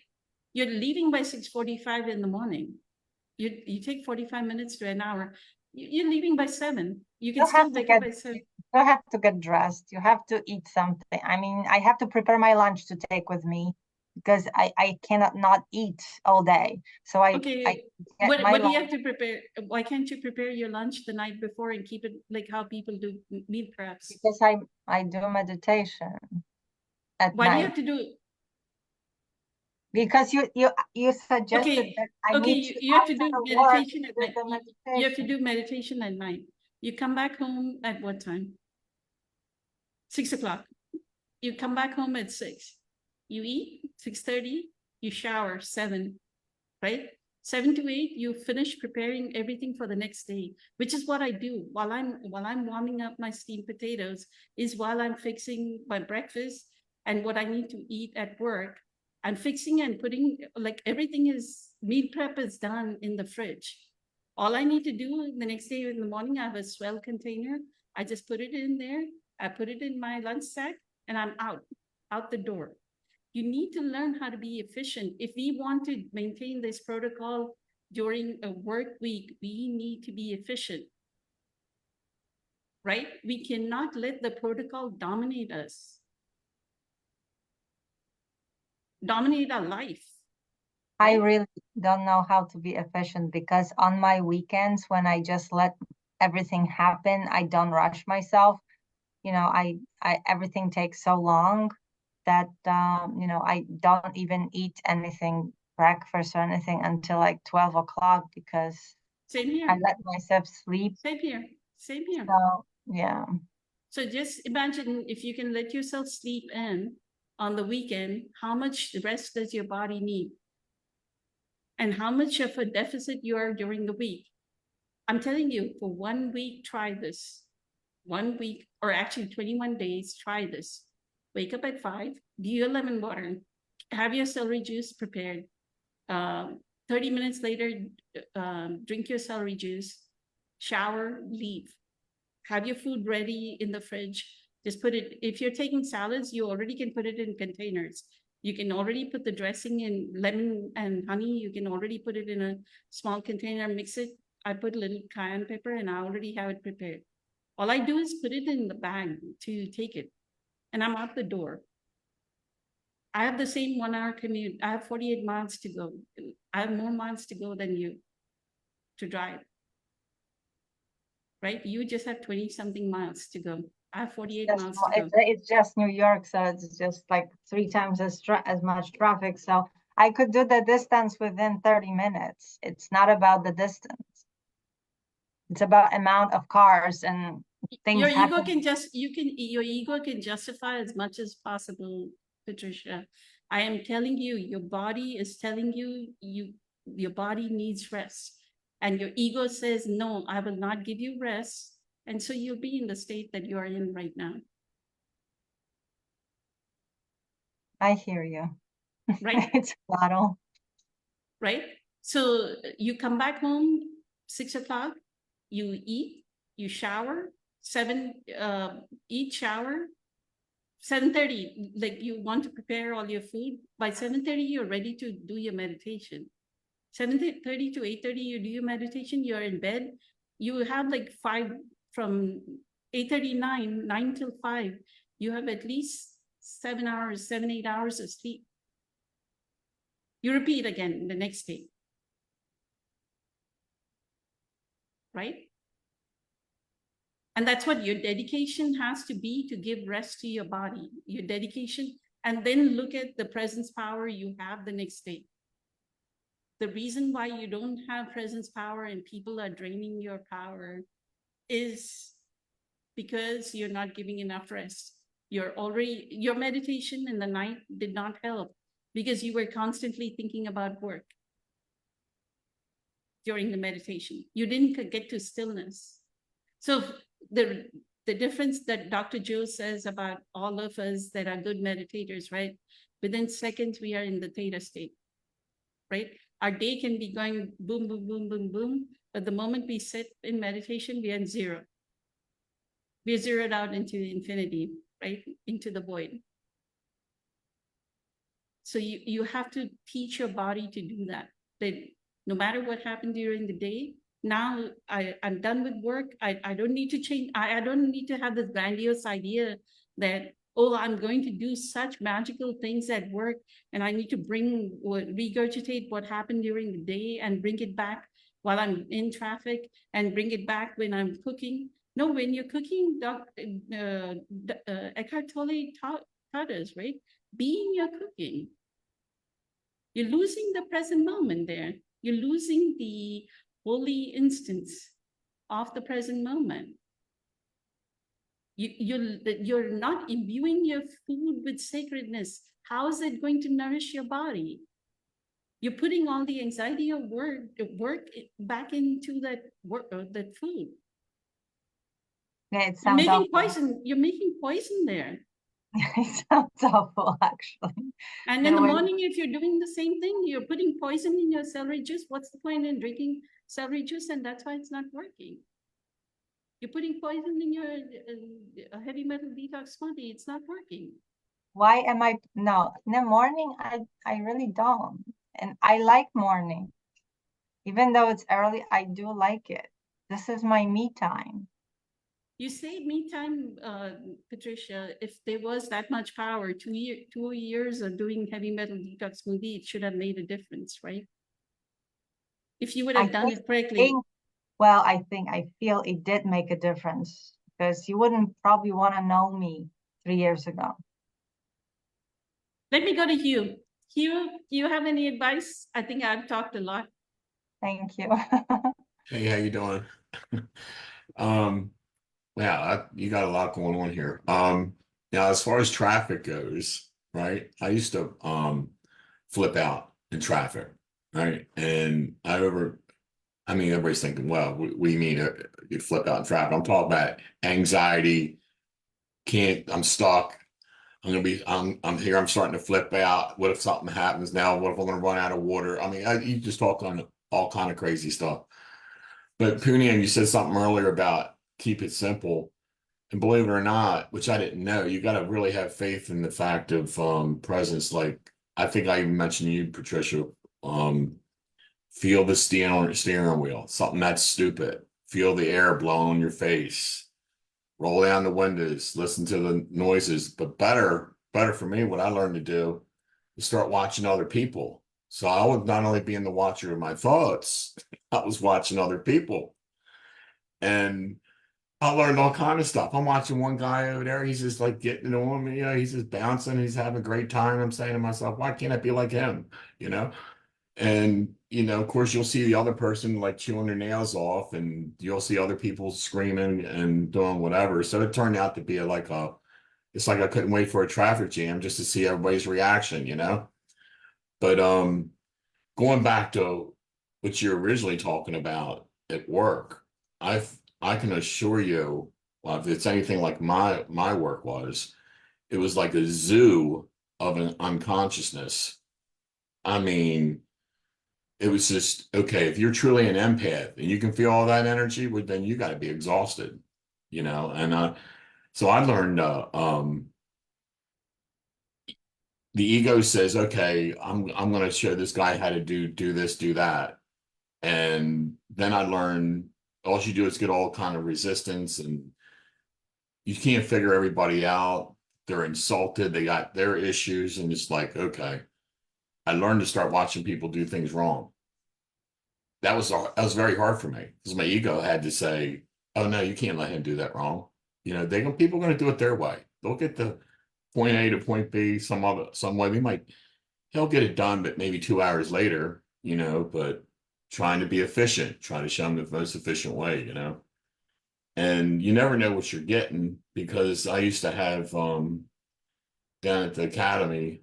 S1: You're leaving by 6:45 in the morning. You take 45 minutes to an hour. You're leaving by 7. You can
S2: You
S1: still
S2: have to
S1: wake up
S2: get-
S1: by 7.
S2: you have to get dressed. You have to eat something. I mean, I have to prepare my lunch to take with me because I cannot not eat all day. So I
S1: Okay,
S2: get
S1: what
S2: my
S1: do you
S2: lunch.
S1: have to prepare? Why can't you prepare your lunch the night before and keep it like how people do meal preps?
S2: Because I do meditation at
S1: Why do you
S2: night.
S1: have to do?
S2: Because you suggested
S1: Okay,
S2: that I
S1: okay,
S2: need to
S1: you have to do
S2: after work
S1: meditation at
S2: do
S1: night.
S2: the
S1: You have to
S2: meditation.
S1: do meditation at night. You come back home at what time? 6 o'clock. You come back home at 6. You eat 6:30. You shower 7, right? 7 to 8. You finish preparing everything for the next day, which is what I do while I'm warming up my steamed potatoes. Is while I'm fixing my breakfast and what I need to eat at work. I'm fixing and putting like everything is meal prep is done in the fridge. All I need to do the next day in the morning, I have a swell container. I just put it in there. I put it in my lunch sack and I'm out the door. You need to learn how to be efficient. If we want to maintain this protocol during a work week, we need to be efficient. Right? We cannot let the protocol dominate us. Dominate our life.
S2: I
S1: right?
S2: really don't know how to be efficient because on my weekends when I just let everything happen, I don't rush myself. You know, I everything takes so long that you know, I don't even eat anything breakfast or anything until like 12 o'clock because
S1: Same
S2: I
S1: here.
S2: let myself sleep.
S1: Same here. Same here.
S2: So yeah.
S1: So just imagine if you can let yourself sleep in on the weekend, how much rest does your body need? And how much of a deficit you are during the week. I'm telling you, for 1 week, try this. 1 week, or actually 21 days, try this. Wake up at 5, do your lemon water, have your celery juice prepared. 30 minutes later, drink your celery juice, shower, leave. Have your food ready in the fridge. Just put it, if you're taking salads, you already can put it in containers. You can already put the dressing in lemon and honey. You can already put it in a small container, mix it. I put a little cayenne pepper and I already have it prepared. All I do is put it in the bag to take it and I'm out the door. I have the same 1 hour commute. I have 48 miles to go. I have more miles to go than you to drive. Right? You just have 20 something miles to go. I have 48
S2: Just,
S1: miles to go.
S2: it's just New York, so it's just like 3 times as much traffic. So I could do the distance within 30 minutes. It's not about the distance. It's about amount of cars and things
S1: Your ego
S2: happen.
S1: can your ego can justify as much as possible, Patricia. I am telling you, your body is telling you, your body needs rest. And your ego says, no, I will not give you rest. And so you'll be in the state that you are in right now.
S2: I hear you.
S1: Right?
S2: It's a battle.
S1: Right? So you come back home 6 o'clock, you eat, you shower, eat, shower, 7:30, like you want to prepare all your food. By 7:30, you're ready to do your meditation. 7:30 to 8:30, you do your meditation, you're in bed. You have like 5 from 8:39, 9 till 5. You have at least 7 hours, 7, 8 hours of sleep. You repeat again the next day. Right? And that's what your dedication has to be, to give rest to your body, your dedication, and then look at the presence power you have the next day. The reason why you don't have presence power and people are draining your power is because you're not giving enough rest. Your meditation in the night did not help because you were constantly thinking about work during the meditation. You didn't get to stillness. So the difference that Dr. Joe says about all of us that are good meditators, right? Within seconds, we are in the theta state, right? Our day can be going boom, boom, boom, boom, boom. But the moment we sit in meditation, we are in zero. We are zeroed out into infinity, right? Into the void. So you have to teach your body to do that. That no matter what happened during the day, now I'm done with work. I don't need to change. I don't need to have this grandiose idea that, oh, I'm going to do such magical things at work and I need to regurgitate what happened during the day and bring it back while I'm in traffic and bring it back when I'm cooking. No, when you're cooking, Eckhart Tolle taught us, right? Be in your cooking. You're losing the present moment there. You're losing the holy instance of the present moment. You're not imbuing your food with sacredness. How is it going to nourish your body? You're putting all the anxiety of work back into that food.
S2: Yeah, it
S1: You're
S2: sounds
S1: making
S2: awful.
S1: poison. You're making poison there.
S2: It sounds awful, actually.
S1: And in the
S2: way-
S1: morning, if you're doing the same thing, you're putting poison in your celery juice. What's the point in drinking celery juice? And that's why it's not working. You're putting poison in your heavy metal detox smoothie. It's not working.
S2: Why am I? No, in the morning, I really don't. And I like morning. Even though it's early, I do like it. This is my me time.
S1: You say me time, Patricia, if there was that much power, 2 years of doing heavy metal detox smoothie, it should have made a difference, right? If you would have done it correctly.
S2: Well, I feel it did make a difference because you wouldn't probably want to know me 3 years ago.
S1: Let me go to Hugh. Hugh, do you have any advice? I think I've talked a lot.
S2: Thank you.
S6: Hey, how you doing? Yeah, you got a lot going on here. Now as far as traffic goes, right? I used to flip out in traffic, right? And I mean, everybody's thinking, well, what do you mean you flip out in traffic? I'm talking about anxiety. I'm stuck. I'm here. I'm starting to flip out. What if something happens now? What if I'm going to run out of water? I mean, you just talk on all kind of crazy stuff. But Poonian, you said something earlier about keep it simple. And believe it or not, which I didn't know, you got to really have faith in the fact of presence. Like I think I even mentioned you, Patricia, feel the steering wheel, something that's stupid. Feel the air blow on your face. Roll down the windows, listen to the noises. But better for me, what I learned to do is start watching other people. So I would not only be in the watcher of my thoughts, I was watching other people. And I learned all kind of stuff. I'm watching one guy over there. He's just like getting it on me. You know, he's just bouncing. He's having a great time. I'm saying to myself, why can't I be like him? You know? And, you know, of course, you'll see the other person like chewing their nails off and you'll see other people screaming and doing whatever. So it turned out to be it's like I couldn't wait for a traffic jam just to see everybody's reaction, you know? But going back to what you're originally talking about at work, I can assure you, well, if it's anything like my work was, it was like a zoo of an unconsciousness. I mean, it was just, okay, if you're truly an empath and you can feel all that energy, well, then you got to be exhausted, you know? And so I learned the ego says, okay, I'm going to show this guy how to do this, do that. And then I learned all you do is get all kind of resistance and you can't figure everybody out. they're insulted, they got their issues, and it's like, okay. I learned to start watching people do things wrong. That was very hard for me because my ego had to say, "Oh no, you can't let him do that wrong." You know, people are going to do it their way. They'll get to point A to point B some way. He'll get it done, but maybe 2 hours later. You know, but trying to be efficient, trying to show him the most efficient way. You know, and you never know what you're getting because I used to have down at the academy.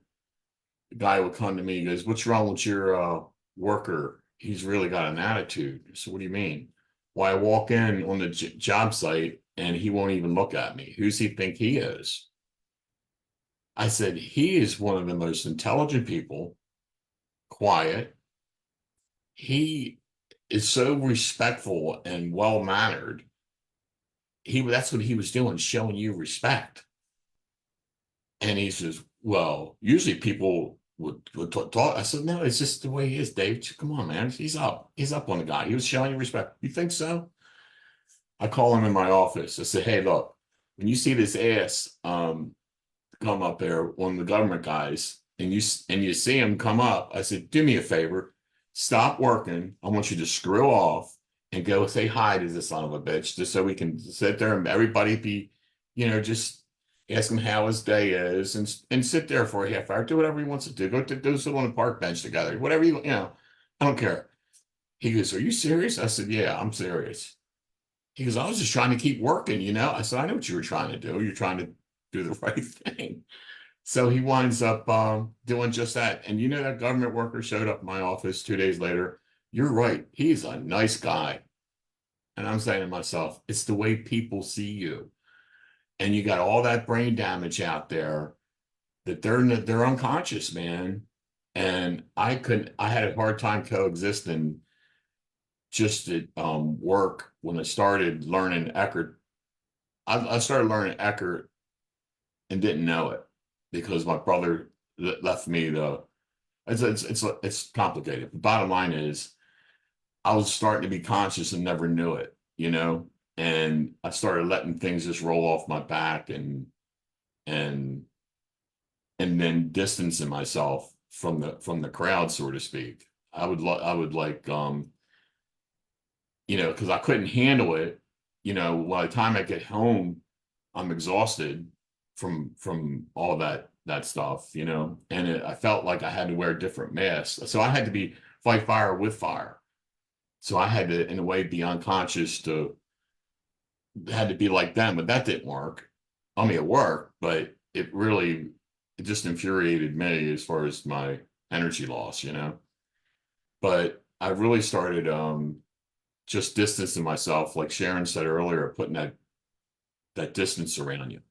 S6: The guy would come to me, he goes, "What's wrong with your worker? He's really got an attitude." So what do you mean? Well, I walk in on the job site and he won't even look at me. Who's he think he is? I said, he is one of the most intelligent people, quiet. He is so respectful and well-mannered. That's what he was doing, showing you respect. And he says, "Well, usually people would talk." I said, "No, it's just the way he is, Dave. Come on, man. He's up on the guy. He was showing you respect. You think so?" I call him in my office. I said, "Hey, look, when you see this ass come up there, one of the government guys, and you see him come up," I said, "Do me a favor, stop working. I want you to screw off and go say hi to this son of a bitch, just so we can sit there and everybody be, just ask him how his day is and sit there for a half hour, do whatever he wants to do. Go sit on the park bench together, whatever I don't care." He goes, "Are you serious?" I said, "Yeah, I'm serious." He goes, "I was just trying to keep working. I said, "I know what you were trying to do. You're trying to do the right thing." So he winds up doing just that. And that government worker showed up in my office 2 days later. You're right. He's a nice guy. And I'm saying to myself, it's the way people see you. And you got all that brain damage out there that they're unconscious, man. And I had a hard time coexisting just at work when I started learning Eckert. I started learning Eckert and didn't know it because my brother left me it's complicated. The bottom line is I was starting to be conscious and never knew it, and I started letting things just roll off my back and then distancing myself from the crowd, so to speak. I would like because I couldn't handle it. By the time I get home, I'm exhausted from all that stuff, and I felt like I had to wear different masks. So I had to fight fire with fire. So I had to, in a way, be unconscious had to be like them, but that didn't work. I mean, it worked, but it just infuriated me as far as my energy loss, But I really started just distancing myself, like Sharon said earlier, putting that distance around you,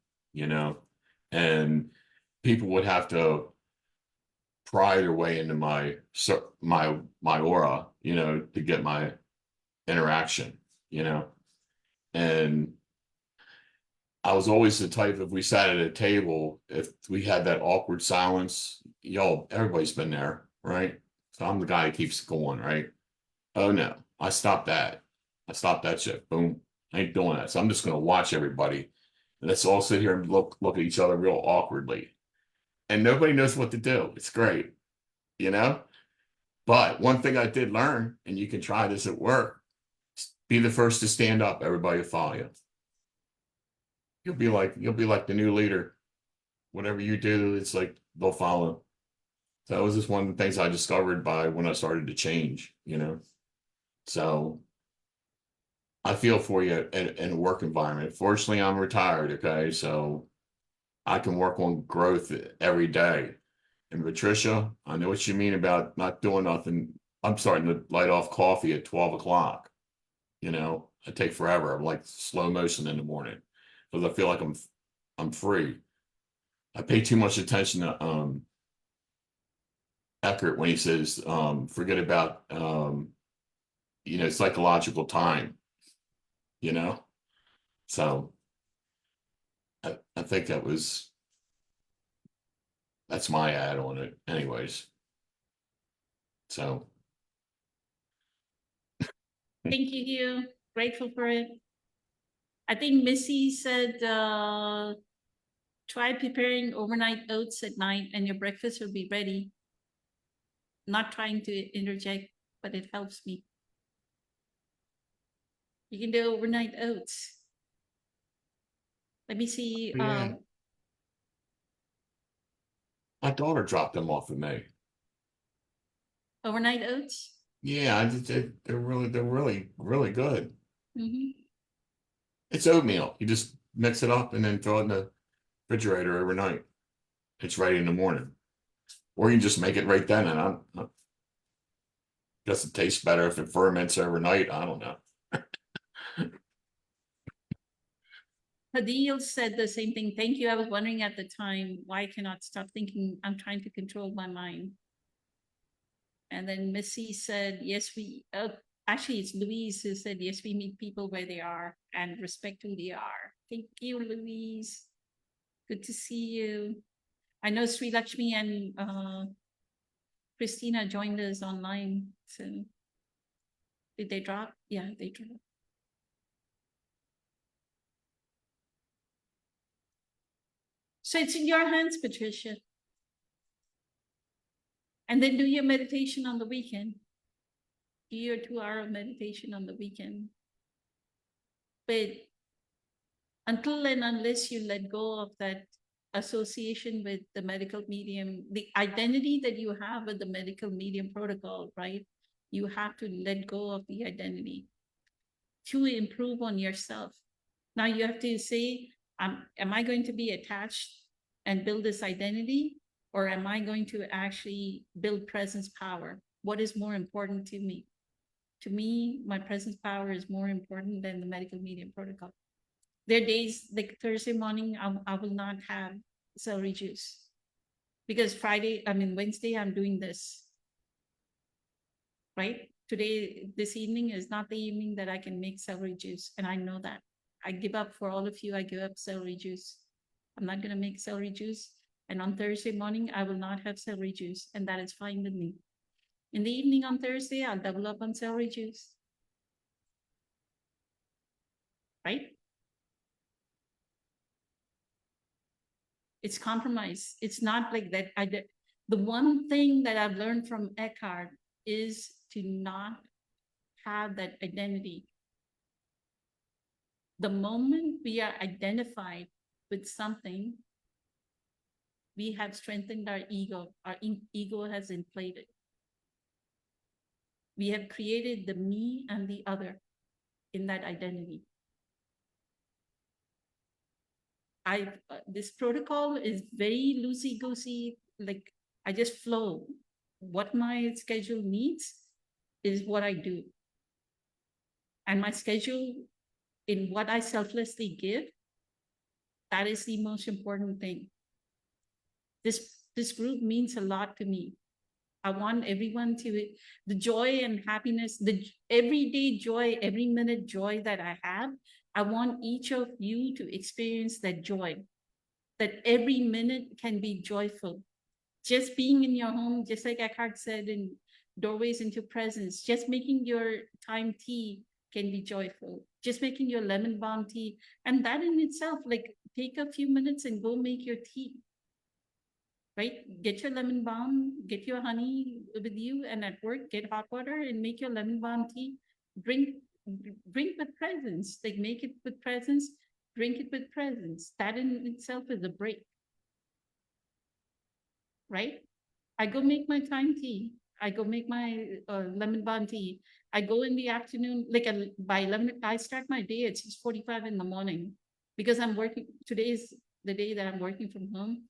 S6: and people would have to pry their way into my aura, to get my interaction, and I was always the type, if we sat at a table, if we had that awkward silence, everybody's been there, right? So I'm the guy that keeps going, right? Oh no, I stopped that. I stopped that shit. Boom. I ain't doing that. So I'm just gonna watch everybody. And let's all sit here and look at each other real awkwardly. And nobody knows what to do. It's great, But one thing I did learn, and you can try this at work, be the first to stand up, everybody will follow you. You'll be like the new leader. Whatever you do, it's like they'll follow. So that was just one of the things I discovered when I started to change, So I feel for you in a work environment. Fortunately, I'm retired, okay? So I can work on growth every day. And Patricia, I know what you mean about not doing nothing. I'm starting to light off coffee at 12 o'clock. I take forever. I'm like slow motion in the morning because I feel like I'm free. I pay too much attention to Eckert when he says forget about psychological time. So I think that's my ad on it anyways. So
S1: Thank you, Hugh. Grateful for it. I think Missy said Try preparing overnight oats at night and your breakfast will be ready. Not trying to interject, but it helps me. You can do overnight oats. Let me see.
S6: Yeah. My daughter dropped them off at me.
S1: Overnight oats.
S6: Yeah, they're really good.
S1: Mhm.
S6: It's oatmeal. You just mix it up and then throw it in the refrigerator overnight. It's ready in the morning. Or you can just make it right then, and I guess it tastes better if it ferments overnight. I don't know.
S1: Hadil said the same thing. Thank you. I was wondering at the time why I cannot stop thinking. I'm trying to control my mind. And then Missy said, yes, actually it's Louise who said, yes, we meet people where they are and respect who they are. Thank you, Louise. Good to see you. I know Sri Lakshmi and Christina joined us online. So did they drop? Yeah, they dropped. So it's in your hands, Patricia. And then do your meditation on the weekend. Do your 2-hour meditation on the weekend. But until and unless you let go of that association with the medical medium, the identity that you have with the medical medium protocol, right? You have to let go of the identity to improve on yourself. Now you have to say, am I going to be attached and build this identity? Or am I going to actually build presence power? What is more important to me? To me, my presence power is more important than the medical medium protocol. There are days like Thursday morning, I will not have celery juice because Wednesday, I'm doing this, right? Today, this evening is not the evening that I can make celery juice. And I know that. I give up for all of you, I give up celery juice. I'm not gonna make celery juice. And on Thursday morning, I will not have celery juice, and that is fine with me. In the evening on Thursday, I'll double up on celery juice. Right? It's compromise. It's not like that. The one thing that I've learned from Eckhart is to not have that identity. The moment we are identified with something, we have strengthened our ego. Our ego has inflated. We have created the me and the other in that identity. This protocol is very loosey-goosey, like I just flow. What my schedule needs is what I do. And my schedule in what I selflessly give, that is the most important thing. This group means a lot to me. I want everyone to, the joy and happiness, the everyday joy, every minute joy that I have, I want each of you to experience that joy, that every minute can be joyful. Just being in your home, just like Eckhart said in Doorways into Presence, just making your time tea can be joyful. Just making your lemon balm tea. And that in itself, like take a few minutes and go make your tea. Right? Get your lemon balm, get your honey with you, and at work, get hot water and make your lemon balm tea. Drink with presence, like make it with presence, drink it with presence. That in itself is a break. Right? I go make my time tea. I go make my lemon balm tea. I go in the afternoon, like by 11, I start my day at 6:45 in the morning because I'm working. Today is the day that I'm working from home.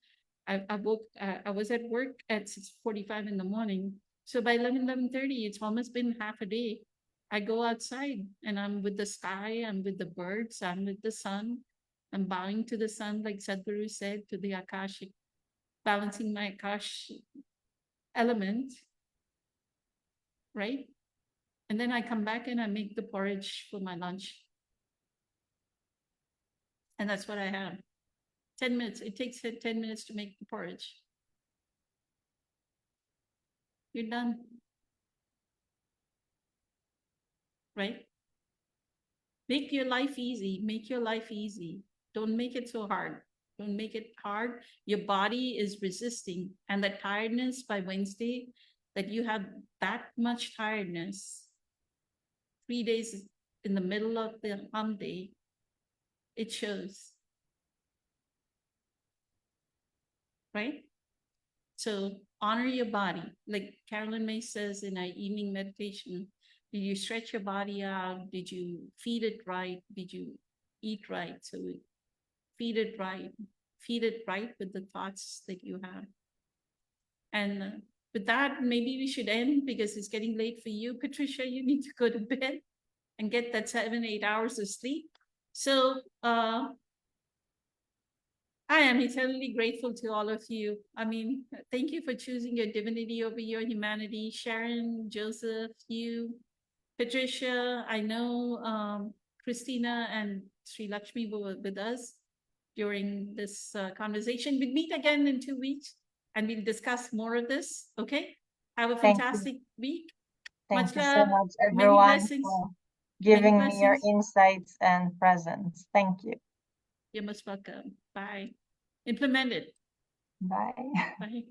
S1: I was at work at 6:45 in the morning. So by 11:30, it's almost been half a day. I go outside and I'm with the sky, I'm with the birds, I'm with the sun. I'm bowing to the sun, like Sadhguru said, to the Akashic, balancing my Akash element, right? And then I come back and I make the porridge for my lunch. And that's what I have. 10 minutes. It takes 10 minutes to make the porridge. You're done. Right? Make your life easy. Make your life easy. Don't make it so hard. Don't make it hard. Your body is resisting, and that tiredness by Wednesday, that you have that much tiredness, 3 days in the middle of the hump day, it shows. Right? So honor your body. Like Carolyn May says in our evening meditation, did you stretch your body out? Did you feed it right? Did you eat right? So feed it right. Feed it right with the thoughts that you have. And with that, maybe we should end because it's getting late for you. Patricia, you need to go to bed and get that 7-8 hours of sleep. So I am eternally grateful to all of you. I mean, thank you for choosing your divinity over your humanity. Sharon, Joseph, you, Patricia, I know Christina and Sri Lakshmi were with us during this conversation. We'll meet again in 2 weeks and we'll discuss more of this, okay? Have a
S2: Thank you.
S1: fantastic week.
S2: Thank
S1: Much
S2: you
S1: love,
S2: so much,
S1: many
S2: everyone,
S1: blessings,
S2: for giving me your
S1: blessings.
S2: insights and presence. Thank you.
S1: You're most welcome. Bye. Implement it.
S2: Bye.
S1: Bye.